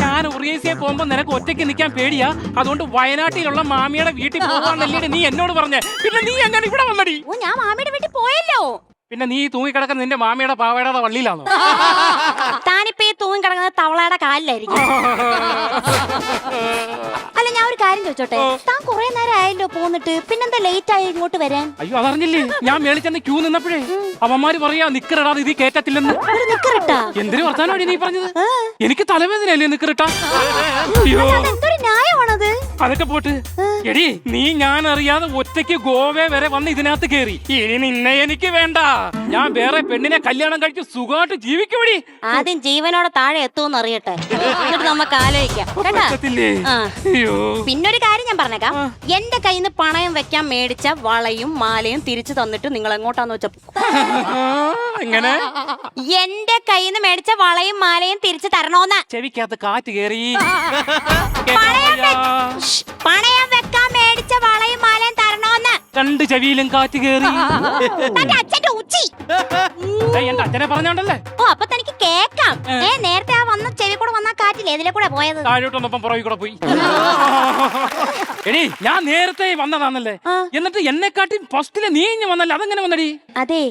ഞാൻ ഒറീസയിൽ പോകുമ്പോ നിനക്ക് ഒറ്റയ്ക്ക് നിൽക്കാൻ പേടിയാ, അതുകൊണ്ട് വയനാട്ടിലുള്ള മാമിയുടെ വീട്ടിൽ പോകാനല്ലേ നീ എന്നോട് പറഞ്ഞേ. പിന്നെ നീ എങ്ങനെ ഇവിടെ വന്നടി? ഓ, ഞാൻ മാമിയുടെ വീട്ടിൽ പോയല്ലോ. പിന്നെ നീ തൂങ്ങിക്കിടക്കുന്ന നിന്റെ മാമിയുടെ പാവയുടെ വള്ളിയിലാണോ? താനിപ്പോ ഈ തൂങ്ങിക്കിടക്കുന്നത് തവളയുടെ കാലിലായിരിക്കും. അല്ല, ഞാൻ ഒരു കാര്യം ചോദിച്ചോട്ടെ, താൻ കുറെ നേരം ആയല്ലോ പോന്നിട്ട്, പിന്നെന്താ ലേറ്റ് ആയി ഇങ്ങോട്ട് വരാൻ? അയ്യോ, അതറിഞ്ഞില്ലേ? ഞാൻ മേളിൽ ചെന്ന് ക്യൂ നിന്നപ്പോഴേ അവന്മാര് പറയാ നിക്കറിടാതെ ഇത് കേറ്റത്തില്ലെന്ന്. എന്തിനു വർത്താനോടി നീ പറഞ്ഞത്? എനിക്ക് തലവേദനയല്ലേ നിക്കറിട്ടാ? അയ്യോ, ന്യായമാണത്. അതൊക്കെ പോട്ട് എടി, നീ ഞാൻ അറിയാതെ ഒറ്റയ്ക്ക് ഗോവ വരെ വന്ന് ഇതിനകത്ത് കേറി. ഇനി നിന്നെ എനിക്ക് വേണ്ട. ഞാൻ വേറെ പെണ്ണിനെ കല്യാണം കഴിച്ച് സുഖമായിട്ട് ജീവിക്കുമടി. ആദ്യം ജീവനോടെ താഴെ എത്തുമെന്ന് അറിയട്ടെ, എന്നിട്ട് നമുക്ക് ആലോചിക്കാം. പിന്നൊരു കാര്യം ഞാൻ പറഞ്ഞേക്കാം, എന്റെ കയ്യിൽ നിന്ന് പണയം വെക്കാൻ മേടിച്ച വളയും മാലയും തിരിച്ചു തന്നിട്ട് നിങ്ങൾ എങ്ങോട്ടാന്ന് വെച്ച എങ്ങനെ? എന്റെ കയ്യിൽ നിന്ന് മേടിച്ച വളയും മാലയും തിരിച്ചു തരണോന്ന്. ചെവിക്കകത്ത് കാറ്റ് കേറി. പണയം വെക്കാൻ മേടിച്ച വളയും മാലയും തരണോന്ന്. രണ്ട് ചെവിയിലും കാറ്റ് കേറി. അച്ഛന്റെ ഉച്ചി. എന്റെ അച്ഛനെ പറഞ്ഞോണ്ടല്ലേ. ഓ, അപ്പൊ തനിക്ക് കേക്കാം. നേരത്തെ ആ വന്ന ചെവി കൂടെ വന്ന കാറ്റിൽ ഏതിലെ കൂടെ പോയത്? താഴോട്ടൊന്നപ്പം പുറകെ കൂടെ പോയി. എടി, ഞാൻ നേരത്തെ വന്നതാന്നല്ലേ, എന്നിട്ട് എന്നെക്കാട്ടി ഫസ്റ്റില് നീ ഇഞ്ഞ് വന്നല്ലേ, അതെങ്ങനെ വന്നടി? അതെ,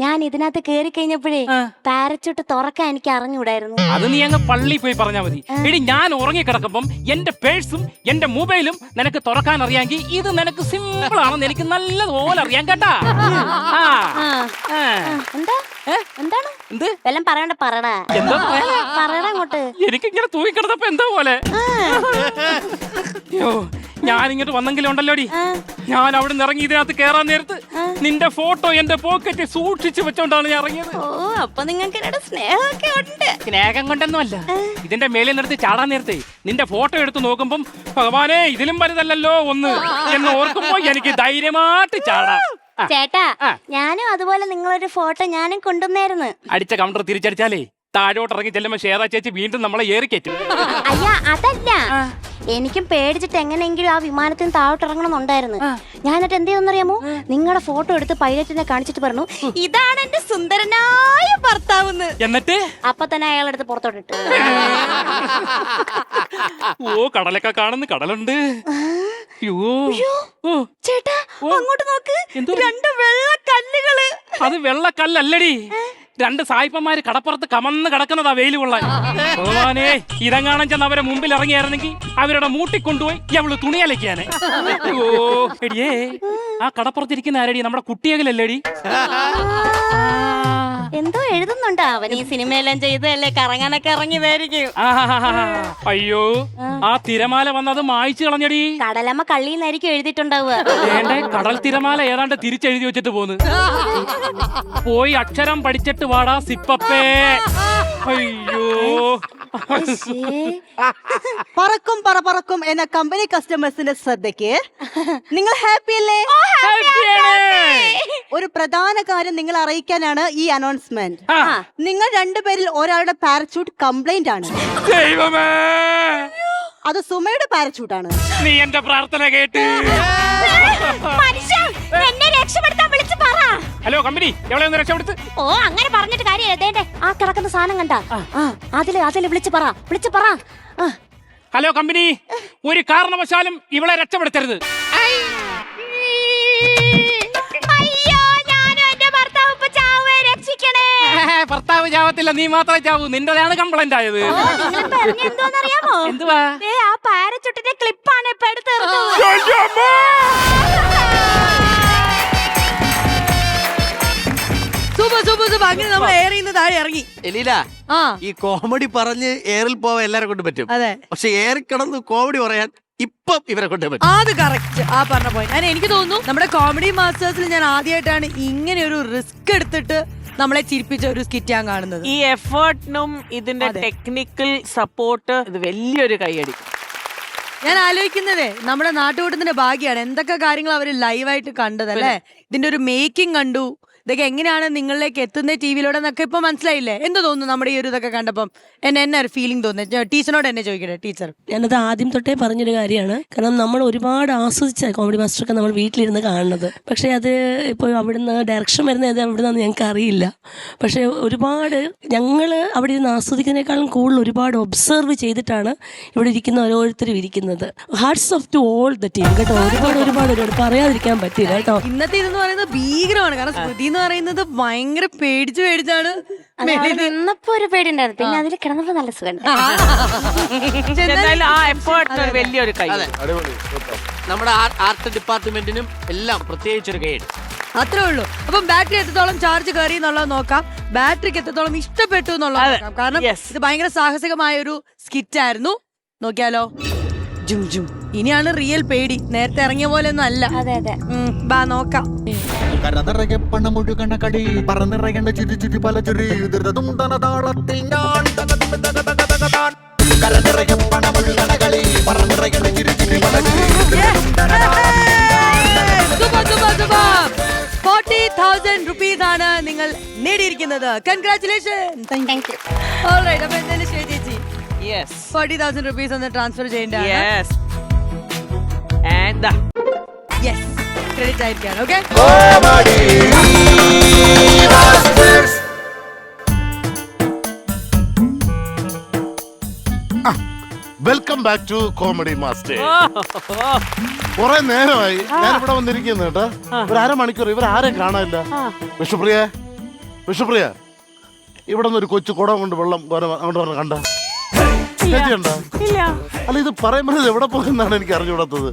ഞാൻ ഇതിനകത്ത് കേറി കഴിഞ്ഞപ്പോഴേ പാരച്ചൂട്ട് തുറക്കാൻ എനിക്ക് അറിഞ്ഞൂടായിരുന്നു. അത് നീ അങ്ങ് പള്ളി പോയി പറഞ്ഞാ മതി. എടി, ഞാൻ ഉറങ്ങിക്കിടക്കുമ്പം എന്റെ പേഴ്സും എന്റെ മൊബൈലും നിനക്ക് തുറക്കാൻ അറിയാമെങ്കിൽ ഇത് നിനക്ക് സിമ്പിൾ ആണെന്ന് എനിക്ക് നല്ലതുപോലെ അറിയാൻ കേട്ടാ. എന്താ എന്താണ് എന്ത് വല്ലം പറയണ്ട? പറടാ, എന്താ പറയടാ അങ്ങോട്ട്. എനിക്കിങ്ങനെ തൂങ്ങിക്കിടന്നപ്പോ എന്താ പോലെ. അയ്യോ, ഞാനിങ്ങോട്ട് വന്നെങ്കിലും ഉണ്ടല്ലോടി, ഞാൻ അവിടെ നിന്ന് ഇറങ്ങി ഇതിനകത്ത് കേറാൻ നേരത്ത് നിന്റെ ഫോട്ടോ എന്റെ പോക്കറ്റ് സൂക്ഷിച്ചു വെച്ചോണ്ടാണ് ഞാൻ ഇറങ്ങിയത്. ഓ, അപ്പൊ നിങ്ങൾക്ക് സ്നേഹമൊക്കെ ഉണ്ട്. സ്നേഹം കൊണ്ടൊന്നുമല്ല, ഇതിന്റെ മേലിൽ നിർത്തി ചാടാൻ നേരത്തെ നിന്റെ ഫോട്ടോ എടുത്ത് നോക്കുമ്പം ഭഗവാനെ ഇതിലും വലുതല്ലോ ഒന്ന് എന്ന് ഓർക്കുമ്പോ എനിക്ക് ധൈര്യമായിട്ട് ചാടാം. ചേട്ടാ, ഞാനും അതുപോലെ നിങ്ങളൊരു ഫോട്ടോ ഞാനും കൊണ്ടുവന്നായിരുന്നു. അടിച്ച കൗണ്ടർ തിരിച്ചടിച്ചാലേ താഴോട്ട് ഇറങ്ങി ചെല്ലുമ്പോ ഷേറാ ചേച്ചി വീണ്ടും നമ്മളെ ഏറിക്കയറ്റും. അയ്യ, അതല്ല, എനിക്കും പേടിച്ചിട്ട് എങ്ങനെയെങ്കിലും ആ വിമാനത്തിന് താഴോട്ട് ഇറങ്ങണമെന്നുണ്ടായിരുന്നു. ഞാൻ എന്നിട്ട് എന്ത് ചെയ്തെന്നറിയാമോ, നിങ്ങളുടെ ഫോട്ടോ എടുത്ത് പൈലറ്റിനെ കാണിച്ചിട്ട് പറഞ്ഞു ഇതാണ് എന്റെ സുന്ദരനായ ഭർത്താവെന്ന്. എന്നിട്ട് അപ്പൊ തന്നെ അയാളെടുത്ത് പുറത്തോട്ടിട്ട്. ഓ, കടലൊക്കെ കാണുന്നു, കടലുണ്ട്. ചേട്ടാ, അങ്ങോട്ട് നോക്ക്, രണ്ട് വെള്ള കല്ലുകള്. അത് വെള്ളക്കല്ലല്ലടി, രണ്ട് സായിപ്പന്മാര് കടപ്പുറത്ത് കമന്ന് കിടക്കുന്നതാ വെയിൽ കൊള്ളാൻ. ഭഗവാനെ, ഇതങ്ങാണം ചെന്ന് അവരെ മുമ്പിൽ ഇറങ്ങിയായിരുന്നെങ്കിൽ അവരുടെ മൂട്ടിക്കൊണ്ടുപോയി അവള് തുണിയലക്കാനെ. ഓ എടിയേ, ആ കടപ്പുറത്തിരിക്കുന്ന ആരടി? നമ്മുടെ കുട്ടിയകലല്ലേടി? എന്തോ എഴുതുന്നുണ്ടോ അവൻ? ഈ സിനിമയെല്ലാം ചെയ്തല്ലേ, കറങ്ങാനൊക്കെ ഇറങ്ങിയതായിരിക്കും. അയ്യോ, ആ തിരമാല വന്നത് മായ്ച്ചു കളഞ്ഞടി. കടലമ്മ കള്ളിന്നായിരിക്കും എഴുതിയിട്ടുണ്ടാവുക. കടൽ തിരമാല ഏതാണ്ട് തിരിച്ചെഴുതി വെച്ചിട്ട് പോന്ന്. പോയി അക്ഷരം പഠിച്ചിട്ട് വാടാ സിപ്പപ്പേ. അയ്യോ, പറക്കും പറക്കും എന്ന കമ്പനി കസ്റ്റമേഴ്സിന്റെ ശ്രദ്ധയ്ക്ക് നിങ്ങൾ ഹാപ്പി അല്ലേ? ഒരു പ്രധാന കാര്യം നിങ്ങൾ അറിയിക്കാനാണ് ഈ അനൗൺസ്മെന്റ്. നിങ്ങൾ രണ്ടുപേരിൽ ഒരാളുടെ പാരച്യൂട്ട് കംപ്ലൈന്റ് ആണ്. ദൈവമേ, അത് സുമയുടെ പാരച്യൂട്ടാണ്. നീ എന്റെ പ്രാർത്ഥന കേട്ട്. ഹലോ കമ്പനി, എവിടെ ഒന്ന് രക്ഷപ്പെടുത്ത്. ഓ അങ്ങനെ പറഞ്ഞിട്ട് കാര്യം. ആ കിടക്കുന്ന സാധനം കണ്ട, അതില് വിളിച്ചു പറ. ഹലോ കമ്പനി, ഒരു കാരണവശാലും ഇവളെ രക്ഷപ്പെടുത്തരുത്. ഭർത്താവ് ചാവത്തില്ല, നീ മാത്രമേ ചാവൂ. നിന്റെതാണ് കംപ്ലൈന്റ് ആയത്. എന്തുവാ? ആ പാരച്യൂട്ടിന്റെ ക്ലിപ്പാണ് ഇപ്പൊ എടുത്തത്. അങ്ങനെ നമ്മൾ എയറിൽ നിന്ന് താഴെ ഇറങ്ങി. എലീല, ഈ കോമഡി പറഞ്ഞ് എയറിൽ പോവാൻ എല്ലാരെ കൊണ്ട് പറ്റും. അതെ, പക്ഷെ എയറിൽ കിടന്ന് കോമഡി പറയാൻ ഇപ്പം ഇവരെ കൊണ്ടേ പറ്റും. അത് കറക്റ്റ്. ആ പറഞ്ഞ പോയിന്റ്. അതിന് എനിക്ക് തോന്നുന്നു നമ്മുടെ കോമഡി മാസ്റ്റേഴ്സിൽ ഞാൻ ആദ്യമായിട്ടാണ് ഇങ്ങനെ ഒരു റിസ്ക് എടുത്തിട്ട് നമ്മളെ ചിരിപ്പിച്ച ഒരു സ്കിറ്റ് ഞാൻ കാണുന്നത്. ഈ എഫേർട്ടിനും ഇതിന്റെ ടെക്നിക്കൽ സപ്പോർട്ട് ഇത് വലിയൊരു കൈയടി. ഞാൻ ആലോചിക്കുന്നതേ നമ്മുടെ നാട്ടുകൂട്ടത്തിന്റെ ഭാഗ്യമാണ്. എന്തൊക്കെ കാര്യങ്ങൾ അവര് ലൈവായിട്ട് കണ്ടതല്ലേ. ഇതിന്റെ ഒരു മേക്കിംഗ് കണ്ടു. ഇതൊക്കെ എങ്ങനെയാണ് നിങ്ങളിലേക്ക് എത്തുന്ന ടിവിയിലൂടെ എന്നൊക്കെ ഇപ്പൊ മനസ്സിലായില്ലേ? എന്ത് തോന്നുന്നു നമ്മുടെ ഈ ഒരു ഇതൊക്കെ കണ്ടപ്പം? എന്നെ ഒരു ഫീലിംഗ് തോന്നുന്നു. ടീച്ചറിനോട് എന്നെ ചോദിക്കട്ടെ. ടീച്ചർ, ഞാനത് ആദ്യം തൊട്ടേ പറഞ്ഞൊരു കാര്യമാണ്. കാരണം നമ്മൾ ഒരുപാട് ആസ്വദിച്ച കോമഡി മാസ്റ്ററൊക്കെ നമ്മൾ വീട്ടിലിരുന്ന് കാണുന്നത്. പക്ഷേ അത് ഇപ്പോൾ അവിടുന്ന് ഡയറക്ഷൻ വരുന്നത് എവിടുന്നാന്ന് ഞങ്ങൾക്ക് അറിയില്ല. പക്ഷേ ഒരുപാട് ഞങ്ങൾ അവിടെ ഇരുന്ന് ആസ്വദിക്കുന്നതിനേക്കാളും കൂടുതൽ ഒരുപാട് ഒബ്സർവ് ചെയ്തിട്ടാണ് ഇവിടെ ഇരിക്കുന്ന ഓരോരുത്തരും ഇരിക്കുന്നത്. Hertz of two all the team കേട്ടോ. ഒരുപാട് പറയാതിരിക്കാൻ പറ്റില്ല കേട്ടോ. ഇന്നത്തെ ഇതെന്ന് പറയുന്നത് ഭീകരമാണ്. കാരണം സ്മൃതി എന്ന് പറയുന്നത് ഭയങ്കര പേടിച്ചാണ്. നിന്നപ്പോ ഒരു പേടി ഉണ്ടായിരുന്നു, പിന്നെ അതിൽ കിടന്നപ്പോ നല്ല സുഖം. ആ എഫേർട്ടിന് വലിയൊരു കൈ. നമ്മുടെ ആർട്ട് ഡിപ്പാർട്ട്മെന്റിനും എല്ലാം പ്രത്യേകിച്ചൊരു കൈയ്യടി. അത്രേ ഉള്ളൂ. അപ്പം ബാറ്ററി എത്രത്തോളം ചാർജ് കയറി എന്നുള്ളത് നോക്കാം. ബാറ്ററിക്ക് എത്രത്തോളം ഇഷ്ടപ്പെട്ടു എന്നുള്ളത് നോക്കാം. കാരണം ഇത് ഭയങ്കര സാഹസികമായ ഒരു സ്കിറ്റ് ആയിരുന്നു. നോക്കിയാലോ. ജും ജും. ഇനിയാണ് റിയൽ പേടി. നേരത്തെ ഇറങ്ങിയ പോലെ ഒന്നും അല്ല. അതെ അതെ, ബാ നോക്കാം. കരനിറയെ പണമൊഴുകണ കടി പറന്നിറയേണ്ട ചിരി ചിരി പല ചുരി താളത്തിൽ ഞാൻ കരനിറയെ പണമൊഴുകണ കളി പറന്നിറയേണ്ട ചിരി ചിരി പല ചുരി 40,000 rupees ആണ് നിങ്ങൾ നേടിയിരിക്കുന്നത്. കൺഗ്രാറ്റുലേഷൻ. ഓൾറൈറ്റ്, അപ്പൊ എന്തായാലും ശരി ചേച്ചി. 40,000 rupees ഒന്ന് ട്രാൻസ്ഫർ ചെയ്യേണ്ടതാണ്. യെസ്, ക്രെഡിറ്റ് ആയിരിക്കാണ്. Okay, welcome back to comedy master. കുറെ നേരമായി ഞാനിവിടെ വന്നിരിക്കുന്നു കേട്ടോ. ഒരു അരമണിക്കൂർ ഇവർ ആരെയും കാണാനില്ല. വിഷുപ്രിയ ഇവിടെ നിന്ന് ഒരു കൊച്ചു കുടം കൊണ്ട് വെള്ളം അങ്ങോട്ട് കണ്ട അല്ല, ഇത് പറയുമ്പോൾ എവിടെ പോകുന്നാണ് എനിക്ക് അറിഞ്ഞുകൂടാത്തത്.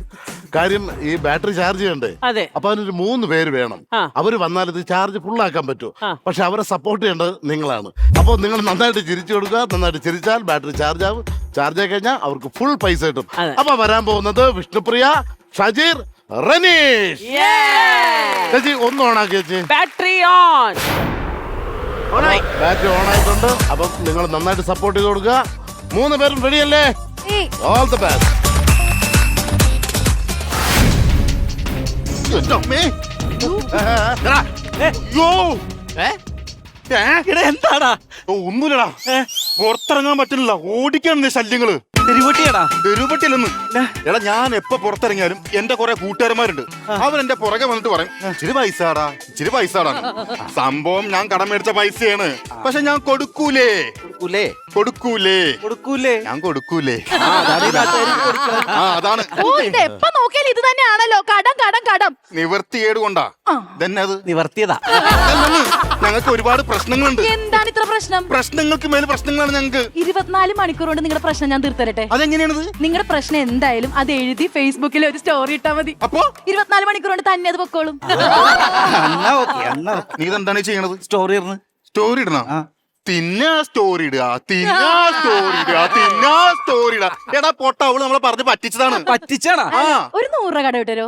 കാര്യം ഈ ബാറ്ററി ചാർജ് ചെയ്യണ്ടേ? അപ്പൊ അതിനൊരു 3 പേര് വേണം. അവര് വന്നാൽ ഇത് ചാർജ് ഫുള്ളാക്കാൻ പറ്റും. പക്ഷെ അവരെ സപ്പോർട്ട് ചെയ്യേണ്ടത് നിങ്ങളാണ്. അപ്പോൾ നിങ്ങൾ നന്നായിട്ട് ചിരിച്ചു കൊടുക്കുക. നന്നായിട്ട് ചിരിച്ചാൽ ബാറ്ററി ചാർജ് ആവും. ചാർജ് ആയി കഴിഞ്ഞാൽ അവർക്ക് ഫുൾ പൈസ കിട്ടും. അപ്പൊ വരാൻ പോകുന്നത് വിഷ്ണുപ്രിയ, ഷജീർ, റനീഷ്. ചേച്ചി ഒന്ന് ഓണാക്കി ചേച്ചി. Battery on. ബാറ്ററി ഓൺ ആയിട്ടുണ്ട്. അപ്പൊ നിങ്ങൾ നന്നായിട്ട് സപ്പോർട്ട് ചെയ്ത് കൊടുക്കുക. 3 പേരും റെഡിയല്ലേ? All the best. എന്താടാ? ഒന്നുമില്ലടാ, പുറത്തിറങ്ങാൻ പറ്റില്ല. ഓടിക്കാണ് ശല്യങ്ങള്. തെരുവട്ടിയല്ലെന്ന്. എടാ, ഞാൻ എപ്പോ പുറത്തിറങ്ങിയാലും എന്റെ കുറെ കൂട്ടുകാരന്മാരുണ്ട്. അവരെന്റെ പുറകെ വന്നിട്ട് പറയും, ഇച്ചിരി പൈസടാ. സംഭവം ഞാൻ കടം മേടിച്ച പൈസയാണ്. പക്ഷെ ഞാൻ കൊടുക്കൂലേ. ഞാൻ കൊടുക്കൂലേ. അതാണ് എപ്പോ നോക്കിയാലും ഇത് തന്നെയാണല്ലോ. കടം നിവർത്തിയേട് കൊണ്ടാ. ഇതന്നത് നിവർത്തിയതാ. ഞങ്ങൾക്ക് ഒരുപാട് പ്രശ്നങ്ങളുണ്ട്. എന്താണ് ഇത്ര പ്രശ്നം? പ്രശ്നങ്ങൾക്ക് മേലെ പ്രശ്നങ്ങളാണ് ഞങ്ങൾക്ക്. 24 മണിക്കൂർ കൊണ്ട് നിങ്ങളുടെ പ്രശ്നം ഞാൻ തീർത്തരട്ടെ. അതെങ്ങനെയാണത്? നിങ്ങളുടെ പ്രശ്നം എന്തായാലും അത് എഴുതി ഫേസ്ബുക്കിൽ ഒരു സ്റ്റോറി ഇട്ടാ മതി. അപ്പൊ 24 മണിക്കൂർ കൊണ്ട് തന്നെ അത് പൊക്കോളും. നീ ഇതെന്താണ് ചെയ്യണത്? സ്റ്റോറി ഇടണം. തിന്നാ സ്റ്റോറി ഇടുക, തിന്നാ സ്റ്റോറി ഇടുക, തിന്നാ സ്റ്റോറി ഇടുക. എടാ പൊട്ട, അവള് നമ്മളെ പറഞ്ഞ് പറ്റിച്ചതാണ്. പറ്റിച്ചാടാ? ഒരു 100 രൂപ കട വിട്ടരോ?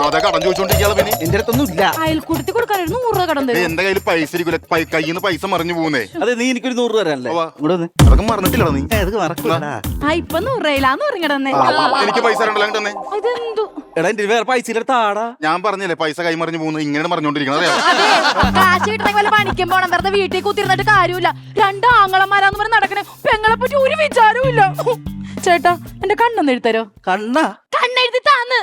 അതെ, കടം ചോദിച്ചോണ്ടിരിക്കാതെ പിന്നെ എന്റെ അടുത്തൊന്നും ഇല്ല. അയൽക്കൂട്ടത്തിൽ കൊടുക്കാൻ 100 രൂപ കടം തരും. എന്റെ കയ്യിൽ പൈസ ഇരിക്കൂല, കയ്യിൽ നിന്ന് പൈസ മറിഞ്ഞു പോകുന്നേ. അതെ, നീ എനിക്കൊരു 100 രൂപ തരാനല്ലേ? അതൊക്കെ മറന്നിട്ടില്ലടാ നീ? ഇപ്പൊ 100 രൂപയിലാന്ന് പറഞ്ഞിടന്നേ. എനിക്ക് പൈസ തന്നെ. ഇതെന്തു എടാ, എന്റെ വേറെ പൈസ താടാ. ഞാൻ പറഞ്ഞില്ലേ പൈസ കൈമറിഞ്ഞു പോകുന്നത്, ഇങ്ങനെ മറിഞ്ഞോണ്ടിരിക്കണം. കാശ് കിട്ടണമെങ്കിൽ വല്ല പണിക്കും പോണം. വെറുതെ വീട്ടിൽ കുത്തിരുന്നിട്ട് കാര്യമില്ല. 2 ആങ്ങളമാരാന്ന് പറഞ്ഞ് നടക്കണേ. പെങ്ങളെ പറ്റി ഒരു വിചാരവും ഇല്ല. ചേട്ടാ, എന്റെ കണ്ണൊന്ന് എഴുത്തരോ? കണ്ണെഴുതി താന്ന്.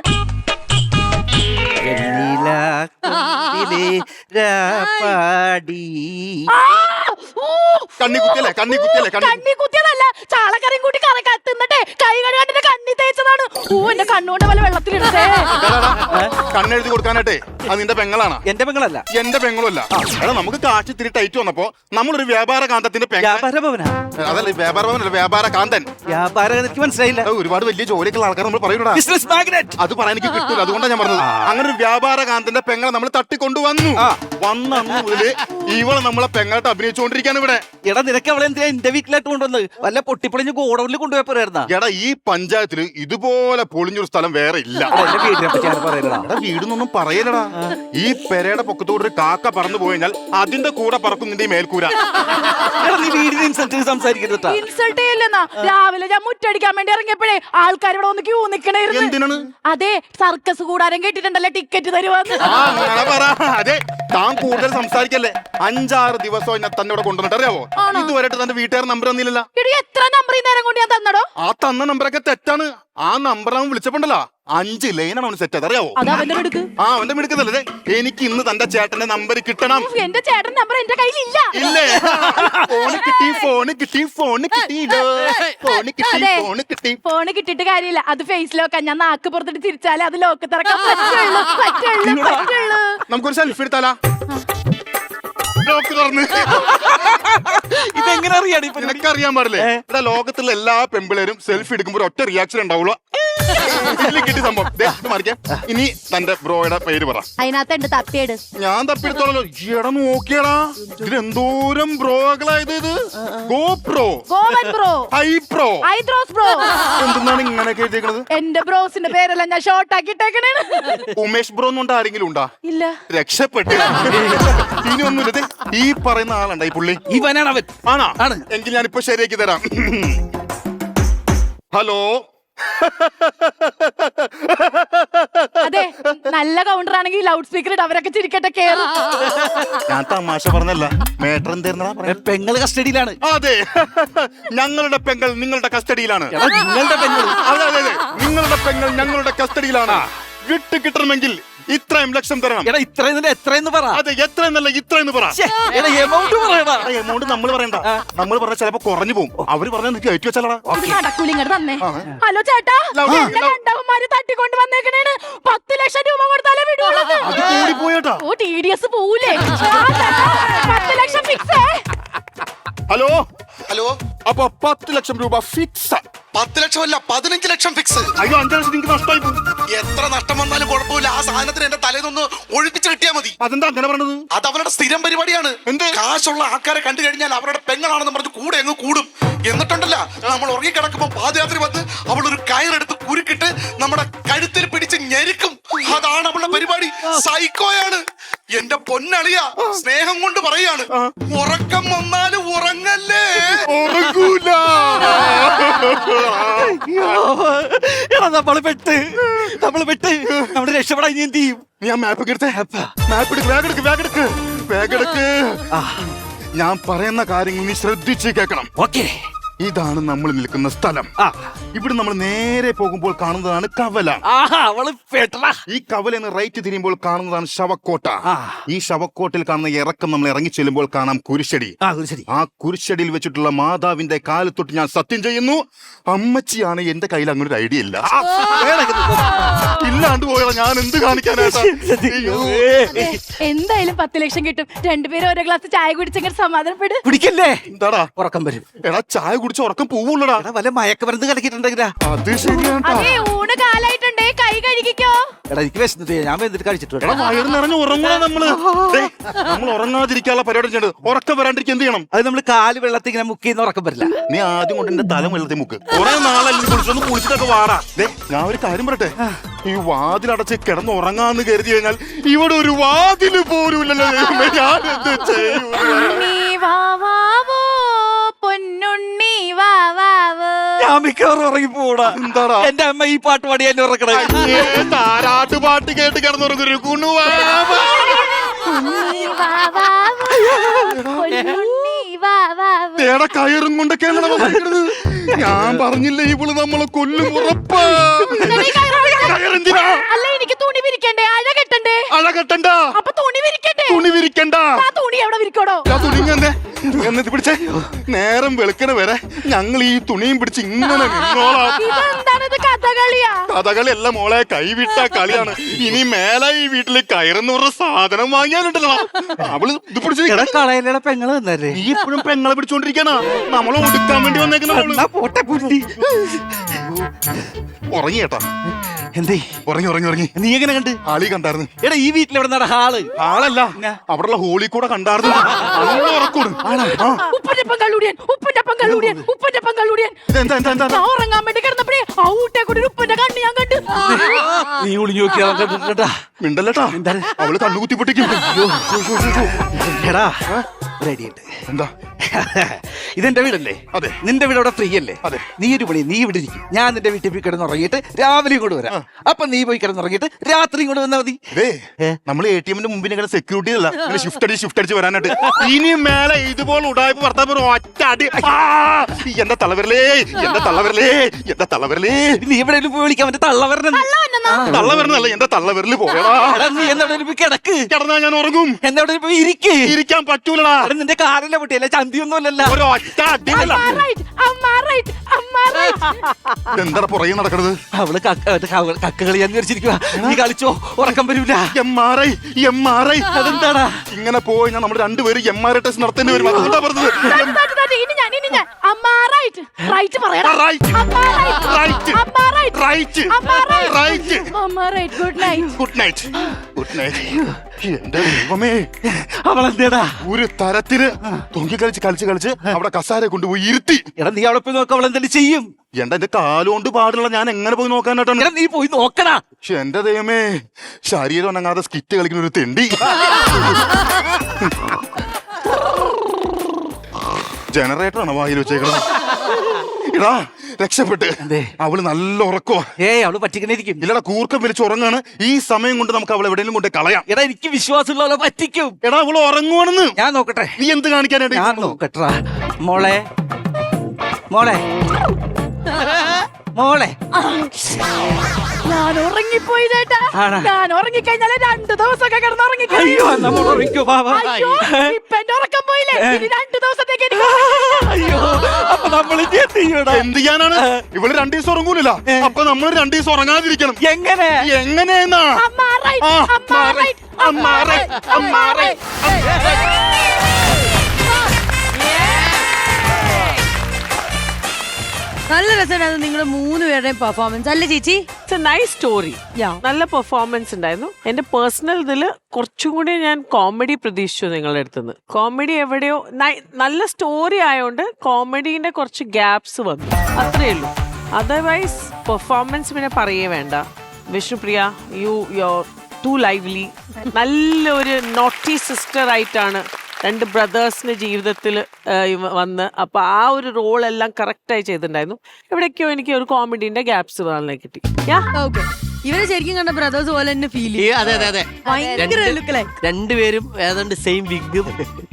കണ്ണി കുത്തിയതല്ല, ചാളക്കറിയും കൂട്ടി തിന്നിട്ടെ കൈ കഴുകാണ്ട് കണ്ണി തേച്ചതാണ്. എന്റെ കണ്ണുകൊണ്ട് വല്ല വെള്ളത്തിലിടേ. കണ്ണെഴുതി കൊടുക്കാനായിട്ടെ അത് നിന്റെ പെങ്ങളാണ്. എന്റെ പെങ്ങളല്ല. എന്റെ പെങ്ങളുമല്ല. എടാ, നമുക്ക് കാശ് ഇത്തിരി ടൈറ്റ് വന്നപ്പോ നമ്മളൊരു വ്യാപാര കാന്തത്തിന്റെ വ്യാപാര ഭവനാ? അതല്ല, വ്യാപാര ഭവനല്ല, വ്യാപാര കാന്തൻ. വ്യാപാരം എനിക്ക് മനസ്സിലായില്ല. ഒരുപാട് വലിയ ജോലിയൊക്കെയുള്ള ആൾക്കാർ നമ്മൾ പറയൂടാ. Business magnate. അത് പറയാൻ എനിക്ക് കിട്ടൂല, അതുകൊണ്ടാണ് ഞാൻ പറഞ്ഞത്. അങ്ങനെ ഒരു വ്യാപാര കാന്തന്റെ പെങ്ങളെ നമ്മൾ തട്ടിക്കൊണ്ടുവന്നു. വന്നു മുതല് ഇവളെ നമ്മളെ പെങ്ങളായിട്ട് അഭിനയിച്ചുകൊണ്ടിരിക്കാണ് ഇവിടെ. എടാ, നിനക്ക് അവളെ എന്തിനാ എന്റെ വീട്ടിലായിട്ട് കൊണ്ടുവന്നത്? വല്ല പൊട്ടിപ്പൊളിഞ്ഞ് ഗോഡൌണിൽ കൊണ്ടുപോയപ്പോരായിരുന്നാ? എടാ, ഈ പഞ്ചായത്തില് ഇതുപോലെ പൊളിഞ്ഞൊരു സ്ഥലം വേറെ ഇല്ല. വീടൊന്നും പറയലടാ. ഈ പെരയുടെ പൊക്കത്തോട് ഒരു കാക്ക പറന്നു പോയിഞ്ഞാൽ അതിന്റെ കൂടെ പറക്കും നിന്റെ മേൽക്കൂര. നീ വീടിന് ഇൻസൾട്ട് സംസാരിക്കരുത്. ഇൻസൾട്ട് ചെയ്യില്ലെന്നാ. രാവിലെ ഞാൻ മുറ്റടിക്കാൻ വേണ്ടി ഇറങ്ങിയപ്പോഴേ ആൾക്കാർ ഇവിടെ ഒന്ന് ക്യൂ നിക്കണായിരുന്നു. എന്തിനാണ്? അതെ, സർക്കസ് കൂടാരം കേട്ടിട്ടുണ്ടല്ലോ, ടിക്കറ്റ് തരുവാന്ന്. അതെ, താൻ കൂടുതൽ സംസാരിക്കല്ലേ. 5-6 ദിവസം ഞാൻ തന്നെ ഇവിടെ കൊണ്ടുവന്നിട്ട് അറിയാവോ? ഇതുവരെയായിട്ട് തന്റെ വീട്ടുകാർ നമ്പർ തന്നില്ലല്ലോ. എത്ര നമ്പർ നേരം കൊണ്ട് ഞാൻ തന്നടോ? ആ തന്ന നമ്പറൊക്കെ തെറ്റാണ്. ആ നമ്പർ അവൻ വിളിച്ചപ്പോണ്ടല്ലോ 5 ലൈനാണ് അവന് സെറ്റ്. അതറിയാവോ? അവന്റെ മിടുക്കതല്ലേ. എനിക്ക് ഇന്ന് തന്റെ ചേട്ടന്റെ നമ്പർ കിട്ടണം. എന്റെ ചേട്ടന്റെ നമ്പർ എന്റെ കയ്യിലില്ല. ഇല്ലേ? ഫോണ് കിട്ടിയിട്ട് കാര്യമില്ല. അത് ഫേസ് ലോക്കാ. ഞാൻ നാക്ക് പുറത്തിട്ട് തിരിച്ചാലേ അത് ലോക്ക് തുറക്കാൻ പറ്റുള്ളൂ. നമുക്കൊരു സെൽഫി എടുത്താലാ? ലോക്ക് തുറന്ന് ഇതെങ്ങനെ അറിയാടി? നിനക്കറിയാൻ പാടില്ലേ? ഇവിടെ ലോകത്തുള്ള എല്ലാ പെമ്പിളേരും സെൽഫി എടുക്കുമ്പോൾ ഒറ്റ റിയാക്ഷൻ ഉണ്ടാവുള്ളൂ. കിട്ടി സംഭവം. ഇനി തന്റെ ബ്രോയുടെ പേര് പറ. അതിനകത്ത് ഉണ്ട്, തപ്പിയെട്. ഞാൻ തപ്പിയെടുത്തോളല്ലോ. ഈയിടെ നോക്കിയടാ, ഇതിലെന്തോരം ബ്രോകളായത്. ഇത് ഗോപ്രോ, ഹൈപ്രോ, എന്താണ് ഇങ്ങനെയൊക്കെ എഴുതിയേക്കണത്? എന്റെ ബ്രോസിന്റെ പേരെല്ലാം ഞാൻ ഷോർട്ട് ആക്കി ഇട്ടേക്കണേ. ഉമേഷ് ബ്രോ എന്നുണ്ട് ആരെങ്കിലും ഉണ്ടാ? ഇല്ല. രക്ഷപ്പെട്ടു. ഇനി ഒന്നുമില്ല. ഈ പറയുന്ന ആളുണ്ട ഈ പുള്ളി? ഇവനാണ് അവൻ. ആണോ? എങ്കിൽ ഞാനിപ്പോ ശരിയാക്കി തരാം. ഹലോ. അതെ, നല്ല കൗണ്ടർ ആണെങ്കിൽ ലൗഡ് സ്പീക്കർ ഇട്ട് അവരൊക്കെ ചിരിക്കട്ടെ. കേറും. ഞാൻ തമാശ പറഞ്ഞല്ല. മേട്ടർ എന്തായിരുന്നാ? പെങ്ങൾ കസ്റ്റഡിയിലാണ്. അതെ, ഞങ്ങളുടെ പെങ്ങൾ നിങ്ങളുടെ കസ്റ്റഡിയിലാണ്. നിങ്ങളുടെ പെങ്ങൾ? അതെ, നിങ്ങളുടെ പെങ്ങൾ ഞങ്ങളുടെ കസ്റ്റഡിയിലാണ്. വിട്ട് കിട്ടണമെങ്കിൽ ഇത്രയും ലക്ഷം തരണം. എടാ, എത്രയെന്ന് പറ. അതെ, എത്രയെന്നല്ല ഇത്രയെന്ന് പറ. എമൗണ്ട് നമ്മൾ പറയണ്ട. നമ്മൾ പറഞ്ഞ ചിലപ്പോ കുറഞ്ഞു പോകും. അവര് പറഞ്ഞാൽ കയറ്റി വെച്ചാലടാ. ഹലോ ചേട്ടാ, രണ്ടാവന്മാര് തട്ടിക്കൊണ്ട് വന്നേക്കണേണ്. 10 ലക്ഷം രൂപ കൊടുത്താലേ വിടുള്ളൂ. ഓ, TDS പോവൂലേ? 10 ലക്ഷം ഫിക്സ്. ഹലോ. അപ്പൊ 10 ലക്ഷം രൂപ ഫിക്സ്. 10 ലക്ഷമല്ല, 15 ലക്ഷം ഫിക്സ്. അയ്യോ, 5 ലക്ഷം നിങ്ങൾക്ക് നഷ്ടമായി പോകും. എത്ര നഷ്ടം വന്നാലും കുഴപ്പമില്ല. ആ സാധനത്തിന് എന്റെ തലേന്നൊന്ന് ഒഴിപ്പിച്ച് കിട്ടിയാ മതി. അതെന്താ അങ്ങനെ പറഞ്ഞത്? അത് അവരുടെ സ്ഥിരം പരിപാടിയാണ്. എന്ത് കാശുള്ള ആൾക്കാരെ കണ്ടു കഴിഞ്ഞാൽ അവരുടെ പെങ്ങളാണെന്ന് പറഞ്ഞ് കൂടെ അങ്ങ് കൂടും. എന്നിട്ടുണ്ടല്ല, നമ്മൾ ഉറങ്ങിക്കിടക്കുമ്പോ പാദയാത്രി വന്ന് അവളൊരു കയറെടുത്ത് കുരുക്കിട്ട് നമ്മുടെ കഴുത്തിൽ പിടിച്ച് ഞെരുക്കും. അതാണ് അവളുടെ പരിപാടി. സൈക്കോയാണ്. എന്റെ പൊന്നളിയ, സ്നേഹം കൊണ്ട് പറയാണ്, ഉറക്കം വന്നാലും ഉറങ്ങല്ലേ. ഉറങ്ങൂല. നമ്മള് പെട്ട് നമ്മള് രക്ഷപ്പെടാൻ ഇനി എന്ത് ചെയ്യും? ഞാൻ മാപ്പ് എടുത്തേ. വേഗെടുക്ക്. ഞാൻ പറയുന്ന കാര്യങ്ങൾ നീ ശ്രദ്ധിച്ച് കേൾക്കണം. ഓക്കേ. ഇതാണ് നമ്മൾ നിൽക്കുന്ന സ്ഥലം. ഇവിടെ നമ്മൾ നേരെ പോകുമ്പോൾ കാണുന്നതാണ് കവല. ഈ കവലെന്ന് റൈറ്റ് തിരിയുമ്പോൾ കാണുന്നതാണ് ശവക്കോട്ട. ഈ ശവക്കോട്ടിൽ കാണുന്ന ഇറക്കം നമ്മൾ ഇറങ്ങി ചെല്ലുമ്പോൾ കാണാം കുരിശടി. ആ കുരിശടിയിൽ വെച്ചിട്ടുള്ള മാതാവിന്റെ കാല് തൊട്ട് ഞാൻ സത്യം ചെയ്യുന്നു, അമ്മച്ചിയാണ്. എന്റെ കയ്യിൽ അങ്ങനെ ഒരു ഐഡിയ ഇല്ല. ഇല്ലാണ്ട് പോയാ ഞാൻ എന്ത് കാണിക്കാനായിട്ടാ? എന്തായാലും 10 ലക്ഷം കിട്ടും. രണ്ടുപേരും ഓരോ ഗ്ലാസ് ചായ കുടിച്ചെങ്കിൽ സമാധാനപ്പെടും. കുടിക്കല്ലേ? എന്താടാ ഉറക്കം വരും. എടാ, ചായ കുടിച്ച് ഉറക്കം പോവുള്ളടാ. വല്ല മയക്കമരുന്ന് കലക്കിട്ടുണ്ടെങ്കിലാ. അത് ശരിയാണ്. അതെ ഊണ് കാലായിട്ടുണ്ടേ കൈ കഴുകിക്കോ. എടാ എനിക്ക് വിശന്നിട്ട് ഞാൻ എന്നിട്ട് കഴിച്ചിട്ടുണ്ട്. എടാ വയറ് നിറഞ്ഞ് ഉറങ്ങണം നമ്മള്. നമ്മൾ ഉറങ്ങാതിരിക്കാനുള്ള പരിപാടി ചെയ്യേണ്ടത്. ഉറക്കം വരാണ്ടിരിക്കും എന്ത് ചെയ്യണം? അത് നമ്മൾ കാല് വെള്ളത്തിൽ ഇങ്ങനെ മുക്കി ഉറക്കം വരില്ല. നീ ആദ്യം കൊണ്ട് എന്റെ തല വെള്ളത്തിൽ മുക്ക്. കുറെ നാളല്ലേ കുളിച്ചൊന്ന് കുളിച്ചിട്ടൊക്കെ വാടാ. ഞാൻ ഒരു കാര്യം പറയട്ടെ, ഈ വാതിലടച്ച് കിടന്ന് ഉറങ്ങാന്ന് കരുതി കഴിഞ്ഞാൽ ഇവിടെ ഒരു വാതില് പോലുമില്ലല്ലോ. ഞാൻ എന്ത് ചെയ്യും? പൊന്നുണ്ണി വാവാവോ. ഞാൻ മിക്കവാറും ഉറങ്ങി പോടാ. എന്താടാ? എന്റെ അമ്മ ഈ പാട്ട് പാടി എന്നെ ഉറക്കണേ. താരാട്ട് പാട്ട് കേട്ട് കിടന്നുറങ്ങൊരു കുണുവാ. കയറും കൊണ്ടൊക്കെയാണ് വന്നിരിക്കുന്നത്. ഞാൻ പറഞ്ഞില്ലേ ഇവള് നമ്മളെ കൊല്ലും ഉറപ്പാ. അല്ല എനിക്ക് തുണി വിരിക്കണ്ടേ? അഴ കെട്ടണ്ടേ? അഴ കെട്ടണ്ട. അപ്പൊ തുണി വിരിക്കണ്ടേ? തുണി വിരിക്കണ്ട. ആ തുണി എവിടെ വിരിക്കണോ? തുണിങ്ങന്നെ എന്നിട്ട് പിടിച്ചേ. നേരം വെളുക്കണ വരെ ഞങ്ങൾ ഈ തുണിയും പിടിച്ച് ഇങ്ങനെ നിന്നോളാം. ഇതെന്താണിത്, കഥകളിയാ? കഥകളിയല്ല മോളെ, കൈവിട്ട കളിയാണ്. ഇനി മേലെ ഈ വീട്ടില് കയറുന്ന ഒരു സാധനം വാങ്ങിയാലുണ്ടല്ലോ. അവള് ഇത് പിടിച്ച് കളയിലയുടെ പെങ്ങള് തന്നല്ലേ. നീ ഇപ്പോഴും പെങ്ങളെ പിടിച്ചോണ്ടിരിക്കാനാ. നമ്മളെ ഒടുക്കാൻ വേണ്ടി വന്നേക്കുന്ന പോട്ടെ പുല്ലി. ഉറങ്ങി കേട്ടാ. എന്തേ ഉറങ്ങി ഉറങ്ങി ഉറങ്ങി. നീ എങ്ങനെ കണ്ട്? ആളി കണ്ടായിരുന്നു. എടാ ഈ വീട്ടിൽ എവിടെ നട ഹാള്? ആളല്ല, അവിടെയുള്ള ഹോളി കൂടെ കണ്ടായിരുന്നു. ഉറക്കൂടും. ഉപ്പൻ്റെപ്പം കള്ളൂടിയൻ, ഉപ്പൻ്റെപ്പം കള്ളൂടിയൻ, ഉപ്പൻ്റെപ്പം കള്ളൂടിയൻ. ഞാൻ ഉറങ്ങാൻ വേണ്ടി കിടന്നപ്പോഴേ ആ ഊട്ടെ കൂടി ഒരു ഉപ്പന്റെ കണ്ണ് ഞാൻ കണ്ടു. നീ ഒളിഞ്ഞു നോക്കിയാ മിണ്ടല്ലട്ടാ, അവള് കണ്ണുകുത്തി പൊട്ടിക്കും. എടാ റെഡിയുണ്ട്. എന്താ? ഇതെന്റെ വീടല്ലേ? അതെ. നിന്റെ വീട് അവിടെ ഫ്രീ അല്ലേ? അതെ. നീ ഒരു പണി, നീ ഇവിടെ ഇരിക്കും. ഞാൻ നിന്റെ വീട്ടിൽ പോയി കിടന്നുറങ്ങിയിട്ട് രാവിലെ ഇങ്ങോട്ട് വരാം. അപ്പൊ നീ പോയി കിടന്നുറങ്ങിയിട്ട് രാത്രി ഇങ്ങോട്ട് വന്നാൽ മതി. നമ്മൾ ATM മുമ്പിൽ ഇങ്ങനെ സെക്യൂരിറ്റി അല്ല, ഷിഫ്റ്റ് അടിച്ച് വരാനായിട്ട്. ഇനി മേലെ ഇതുപോലെ ഉടായ്പ ഭർത്താവ് ഒറ്റ അടി. എന്റെ തള്ളവരലേ, എന്റെ തള്ളവരലേ, എന്റെ തള്ളവരലേ. നീ എവിടെയെങ്കിലും പോയി വിളിക്കാൻ പറ്റും. തള്ളവരനല്ല, എന്റെ തള്ളവരല് പോയടാ. നീ എന്നെവിടെ പോയി കിടക്ക്. കിടന്നാ ഞാൻ ഉറങ്ങും. എന്നെവിടെ പോയി ഇരിക്ക്. ഇരിക്കാൻ പറ്റൂലടാ. നിന്റെ കാറിന്റെ പൊട്ടിയല്ലേ, ചന്തിയൊന്നുമല്ലല്ലോ. എന്താ പുറകെ നടക്കണത്? അവള് കക്കകളി ഞാൻ വിചാരിച്ചിരിക്കുക. നീ കളിച്ചോ, ഉറക്കം വരൂല. MRI അതെന്താടാ? ഇങ്ങനെ പോയി ഞാൻ നമ്മൾ രണ്ടുപേരും MRI ടെസ്റ്റ് നടത്തേണ്ടി വരും. അതുകൊണ്ടാ പറഞ്ഞത്. എന്റെ ദൈവമേ, അവളെന്തേടാ ഒരു തരത്തില് തൊങ്കി കളിച്ച് അവിടെ കസാരെ കൊണ്ടുപോയി ഇരുത്തി. എടാ നീ അവിടെ പോയി നോക്കാം, അവളെന്തെങ്കിലും ചെയ്യും. എന്റെ കാലുകൊണ്ട് പാടുള്ള ഞാൻ എങ്ങനെ പോയി നോക്കാനായിട്ടാണ്? നീ പോയി നോക്കടാ. എന്റെ ദൈവമേ, ശരീരം അനങ്ങാതെ സ്കിറ്റ് കളിക്കുന്ന ഒരു തെണ്ടി. ജനറേറ്ററാണ് വായിൽ വെച്ചേക്കണം. ഇടാ രക്ഷപ്പെട്ട്. അവള് നല്ല ഉറക്കോ. അവള് പറ്റിക്കണിരിക്കും. ഇല്ലടാ, കൂർക്കം വലിച്ച് ഉറങ്ങാണ്. ഈ സമയം കൊണ്ട് നമുക്ക് അവളെ എവിടെയെങ്കിലും കൊണ്ട് കളയാം. എടാ എനിക്ക് വിശ്വാസമുള്ള പറ്റിക്കും. എടാ അവള് ഉറങ്ങുവാണെന്ന്. ഞാൻ നോക്കട്ടെ. നീ എന്ത് കാണിക്കാനായിട്ട്? ഞാൻ നോക്കട്ടെ. മോളെ മോളെ മോളെ ഞാൻ ഉറങ്ങിപ്പോയി ചേട്ടാ. ഞാൻ ഉറങ്ങിക്കഴിഞ്ഞാൽ 2 ദിവസമൊക്കെ കിടന്നുറങ്ങി. അയ്യോ നമ്മൾ ഉറങ്ങിക്കോ ബാബാ. ഇപ്പൊ എന്റെ ഉറക്കം പോയില്ലേ? ഇനി 2 ദിവസത്തേക്ക് അയ്യോ അപ്പൊ നമ്മൾ എന്ത് ചെയ്യാനാണ്? ഇവള് 2 ദിവസം ഉറങ്ങൂല. അപ്പൊ നമ്മൾ 2 ദിവസം ഉറങ്ങാതിരിക്കണം. എങ്ങനെയെന്നാ? നല്ല രസമായിരുന്നു നിങ്ങളുടെ 3 പേരുടെയും പെർഫോമൻസ് അല്ലേ ചേച്ചി? It's A nice story. നല്ല പെർഫോമൻസ് ഉണ്ടായിരുന്നു. എന്റെ പേഴ്സണൽ ഇതില് കുറച്ചും കൂടി ഞാൻ കോമഡി പ്രതീക്ഷിച്ചു നിങ്ങളുടെ അടുത്തുനിന്ന്. കോമഡി എവിടെയോ നല്ല സ്റ്റോറി ആയതുകൊണ്ട് കോമഡീന്റെ കുറച്ച് ഗ്യാപ്സ് വന്നു, അത്രേ ഉള്ളൂ. അതർവൈസ് പെർഫോമൻസ് പിന്നെ പറയേ വേണ്ട. Vishnupriya, your too lively. നല്ലൊരു നോട്ടി സിസ്റ്റർ ആയിട്ടാണ് 2 ബ്രദേഴ്സിന്റെ ജീവിതത്തിൽ വന്ന്. അപ്പൊ ആ ഒരു റോൾ എല്ലാം കറക്റ്റായി ചെയ്തിട്ടുണ്ടായിരുന്നു. എവിടേക്കോ എനിക്ക് ഒരു കോമഡിന്റെ ഗ്യാപ്സ് വളരെ കിട്ടി. ഇവരെ ശരിക്കും കണ്ട ബ്രദേഴ്സ് പോലെ തന്നെ ഫീൽ ചെയ്യും. അതെ രണ്ടുപേരും ഏതാണ്ട് സെയിം വിഗും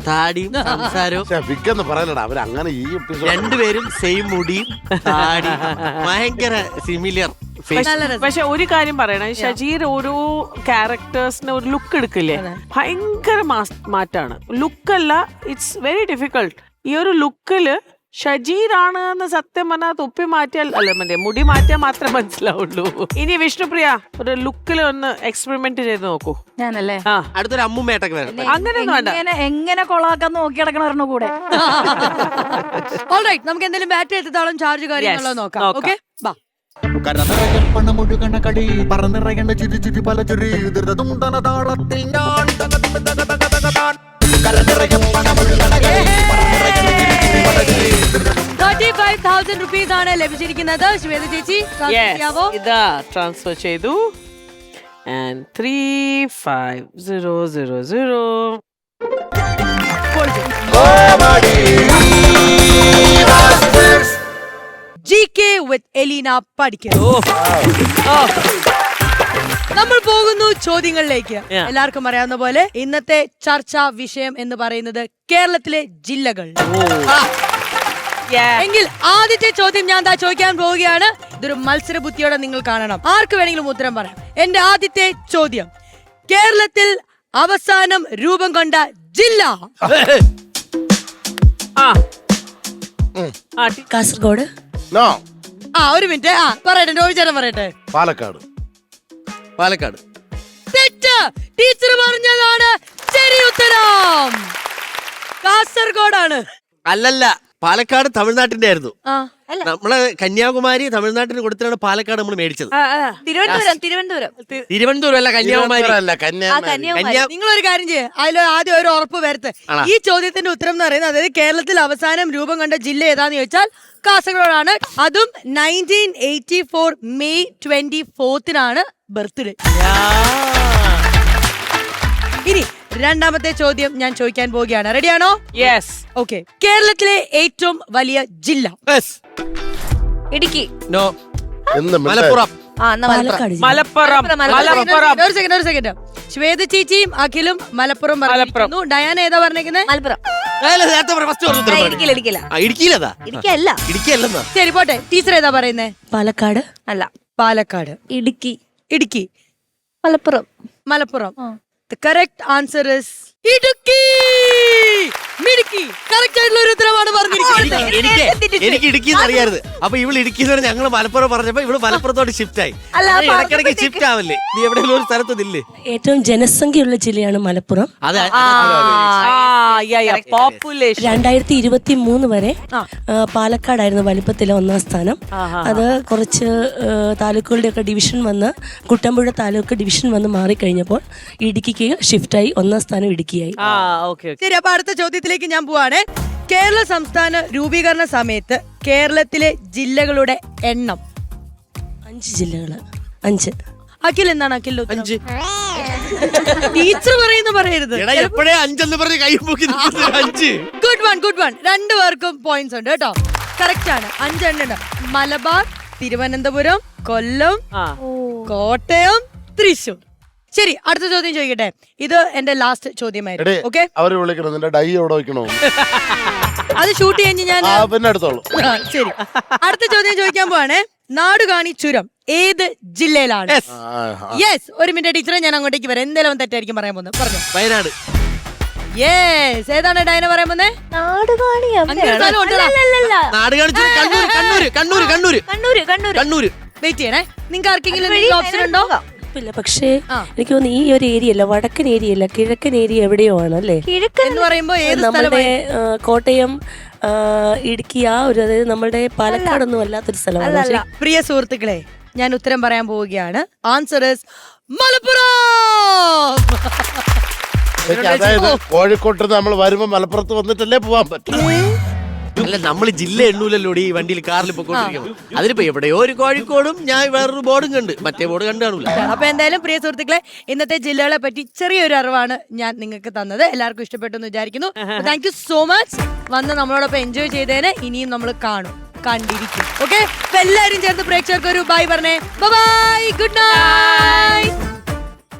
താടിയും സംസാരവും. വിഗ് എന്ന് പറയലടാ, അവരങ്ങനെ ഈ രണ്ടുപേരും സെയിം മുടിയും താടി, ഭയങ്കര സിമിലർ. പക്ഷെ ഒരു കാര്യം പറയണം, ഷജീർ ഓരോ ക്യാരക്ടേഴ്സിന് ഒരു ലുക്ക് എടുക്കില്ലേ, ഭയങ്കര മാറ്റാണ്. ലുക്കല്ല, ഇറ്റ്സ് വെരി ഡിഫിക്കൾട്ട്. ഈ ഒരു ലുക്കില് ഷജീറാണ് എന്ന് സത്യം പറഞ്ഞാൽ തൊപ്പി മാറ്റിയാൽ അല്ല മറ്റേ മുടി മാറ്റിയാൽ മാത്രമേ മനസ്സിലാവുള്ളൂ. ഇനി വിഷ്ണുപ്രിയ ഒരു ലുക്കിൽ ഒന്ന് എക്സ്പെരിമെന്റ് ചെയ്ത് നോക്കൂ. ഞാനല്ലേ അടുത്തൊരു അമ്മുമ്മേട്ടൊക്കെ വരണം. അങ്ങനെയൊന്നും വേണ്ട. എങ്ങനെ കൊളാക്കാന്ന് നോക്കി കിടക്കണ കൂടെ. ഓൾറൈറ്റ്, നമുക്ക് എന്തെങ്കിലും ബാറ്ററി എത്തിത്താളം ചാർജ് കാര്യങ്ങളോ നോക്കാം. ഓക്കെ, ബാ. പണമൊഴുകണ കടി പറന്നിറങ്ങണ ചിരി ചിരി പല ചിരി ധൃതതുണ്ടന താളത്തിൽ ഞാൻ 35,000 rupees ആണ് ലഭിച്ചിരിക്കുന്നത്. ശ്വേത ചേച്ചി ഇതാ ട്രാൻസ്ഫർ ചെയ്തു. And 35,000. GK with എലീന പടിക്കൽ. നമ്മൾ പോകുന്നു ചോദ്യങ്ങളിലേക്ക്. എല്ലാവർക്കും അറിയാവുന്ന പോലെ ഇന്നത്തെ ചർച്ചാ വിഷയം എന്ന് പറയുന്നത് കേരളത്തിലെ ജില്ലകൾ. എങ്കിൽ ആദ്യത്തെ ചോദ്യം ഞാൻ ചോദിക്കാൻ പോവുകയാണ്. ഇതൊരു മത്സര ബുദ്ധിയോടെ നിങ്ങൾ കാണണം. ആർക്ക് വേണമെങ്കിലും ഉത്തരം പറയാം. എന്റെ ആദ്യത്തെ ചോദ്യം, കേരളത്തിൽ അവസാനം രൂപം കൊണ്ട ജില്ല? കാസർഗോഡ്. ഒരു മിനിറ്റ്, പറയട്ടെ, രോഹിച്ചേട്ടൻ പറയട്ടെ. പാലക്കാട്. തെറ്റ്. ടീച്ചർ പറഞ്ഞതാണ് ശരി ഉത്തരം. കാസർഗോഡാണ്. അല്ലല്ല, പാലക്കാട് തമിഴ്നാട്ടിന്റെ ആയിരുന്നു. നമ്മള് കന്യാകുമാരി തമിഴ്നാട്ടിന് കൊടുത്തിട്ടാണ് പാലക്കാട് നമ്മൾ മേടിച്ചത്. തിരുവനന്തപുരം അല്ല, കന്യാകുമാരി. നിങ്ങളൊരു കാര്യം ചെയ്യേ, അതിൽ ആദ്യം ഒരു ഉറപ്പ് വരുത്ത്. ഈ ചോദ്യത്തിന്റെ ഉത്തരം എന്ന് പറയുന്നത്, അതായത് കേരളത്തിൽ അവസാനം രൂപം കൊണ്ട ജില്ല ഏതാന്ന് ചോദിച്ചാൽ കാസർഗോഡാണ്. അതും 1984 മെയ് 24 ബർത്ത്ഡേ. ഇനി രണ്ടാമത്തെ ചോദ്യം ഞാൻ ചോദിക്കാൻ പോവുകയാണ്. റെഡിയാണോ? യെസ്. ഓക്കെ. കേരളത്തിലെ ഏറ്റവും വലിയ ജില്ല? ഇടുക്കി. നോ. മലപ്പുറം. ഒരു സെക്കൻഡ്. ശ്വേത ചേച്ചിയും അഖിലും മലപ്പുറം പറഞ്ഞു. ഡയാന ഏതാ പറഞ്ഞേക്കുന്നത്? മലപ്പുറം. ശരി, പോട്ടെ. ടീച്ചർ ഏതാ പറയുന്നേ? പാലക്കാട്. അല്ല, Palakkad. Idukki. Idukki. Malappuram. The correct answer is Idukki. മിടുക്കി. കറക്റ്റ് ആയിട്ടുള്ള ഒരു ഉത്തരമാണ് പറഞ്ഞിരിക്കുന്നത്. എനിക്ക് ഇടുക്കി അറിയാറ്. അപ്പൊ ഇവള് ഇടുക്കി ഞങ്ങള് മലപ്പുറം പറഞ്ഞപ്പോ ഇവള് മലപ്പുറത്തോട്ട് ഷിഫ്റ്റ് ആയി. ഇടയ്ക്കിടയ്ക്ക് ഷിഫ്റ്റ് ആവില്ലേ? നീ എവിടെയെങ്കിലും ഒരു സ്ഥലത്ത് നില്ലേ? ഏറ്റവും ജനസംഖ്യയുള്ള ജില്ലയാണ് മലപ്പുറം. 2023 വരെ പാലക്കാടായിരുന്നു വലിപ്പത്തിലെ 1ാം സ്ഥാനം. അത് കുറച്ച് താലൂക്കുകളുടെ ഒക്കെ ഡിവിഷൻ വന്ന് കുട്ടമ്പുഴ താലൂക്ക് ഡിവിഷൻ വന്ന് മാറിക്കഴിഞ്ഞപ്പോൾ ഇടുക്കിക്ക് ഷിഫ്റ്റായി 1ാം സ്ഥാനം ഇടുക്കിയായി. ശരി, അപ്പൊ അടുത്ത ചോദ്യത്തിലേക്ക് ഞാൻ പോവാണ്. കേരള സംസ്ഥാന രൂപീകരണ സമയത്ത് കേരളത്തിലെ ജില്ലകളുടെ എണ്ണം? 5 ജില്ലകള്. 5. അഖിൽ എന്താണ്? അഖിൽ 5. ടീച്ചർ പറയുന്ന പറയരുത്. എപ്പോഴേ 5 പറഞ്ഞ് കൈ പൊക്കി 5. Good one. രണ്ടുപേർക്കും പോയിന്റ്സ് ഉണ്ട് കേട്ടോ. കറക്റ്റ് ആണ്. 5 എണ്ണം. മലബാർ, തിരുവനന്തപുരം, കൊല്ലം, കോട്ടയം, തൃശൂർ. ശരി, അടുത്ത ചോദ്യം ചോദിക്കട്ടെ. ഇത് എന്റെ ലാസ്റ്റ് ചോദ്യമായിരുന്നു. ഓക്കെ, അവര് വിളിക്കണം. നിന്റെ ഡൈ എവിടെ വെക്കണോ? അത് ഷൂട്ട് കഴിഞ്ഞ് ഞാൻ പിന്നെ എടുത്തോളൂ. ശരി, അടുത്ത ചോദ്യം ചോദിക്കാൻ പോവാണ്. നാടുകാണി ചുരം ഏത് ജില്ലയിലാണ്? യെസ്. ഒരു മിനിറ്റ് ടീച്ചറെ, ഞാൻ അങ്ങോട്ടേക്ക് വരാം. എന്തായാലും തെറ്റായിരിക്കും പറയാൻ പോകുന്നത്. പറഞ്ഞു. വയനാട്. യെസ്. ഏതാണ് ഡയന പറയാൻ പോകുന്നത്? നാടുകാണി. വെയിറ്റ് ചെയ്യണേ. നിങ്ങൾക്ക് ആർക്കെങ്കിലും ഓപ്ഷൻ ഉണ്ടോ? ഇല്ല, പക്ഷേ എനിക്ക് തോന്നുന്നു ഈ ഒരു ഏരിയ അല്ല, വടക്കൻ ഏരിയ അല്ല, കിഴക്കൻ ഏരിയ എവിടെയോ ആണ് അല്ലേ? എന്ന് പറയുമ്പോ നമ്മുടെ കോട്ടയം, ഇടുക്കി, ആ ഒരു, അതായത് നമ്മുടെ പാലക്കാടൊന്നും അല്ലാത്തൊരു സ്ഥലമാണ്. പ്രിയ സുഹൃത്തുക്കളെ, ഞാൻ ഉത്തരം പറയാൻ പോവുകയാണ്. Answer is Malappuram. അതായത് കോഴിക്കോട്ട് നമ്മൾ വരുമ്പോ മലപ്പുറത്ത് വന്നിട്ടല്ലേ പോവാൻ പറ്റും. അല്ല, നമ്മള് ജില്ല എണ്ണൂലല്ലോ ഈ വണ്ടിയിൽ കാറിൽ പോയിക്കൊണ്ടിരിക്കും. അതിലിപ്പോ എവിടെയോ ഒരു കോഴിക്കോടും ഞാൻ വേറൊരു ബോർഡും കണ്ട്, മറ്റേ ബോർഡ് കണ്ടു കാണൂല. അപ്പൊ എന്തായാലും പ്രിയ സുഹൃത്തുക്കളെ, ഇന്നത്തെ ജില്ലകളെ പറ്റി ചെറിയൊരു അറിവാണ് ഞാൻ നിങ്ങൾക്ക് തന്നത്. എല്ലാവർക്കും ഇഷ്ടപ്പെട്ടു എന്ന് വിചാരിക്കുന്നു. Thank you so much. വന്ന് നമ്മളോടൊപ്പം എൻജോയ് ചെയ്തതിന് ഇനിയും നമ്മൾ കണ്ടിരിക്കും. ഓക്കെ, എല്ലാവരും ചേർന്ന് പ്രേക്ഷകർക്ക് ഒരു ബൈ പറഞ്ഞേ. Bye, good night.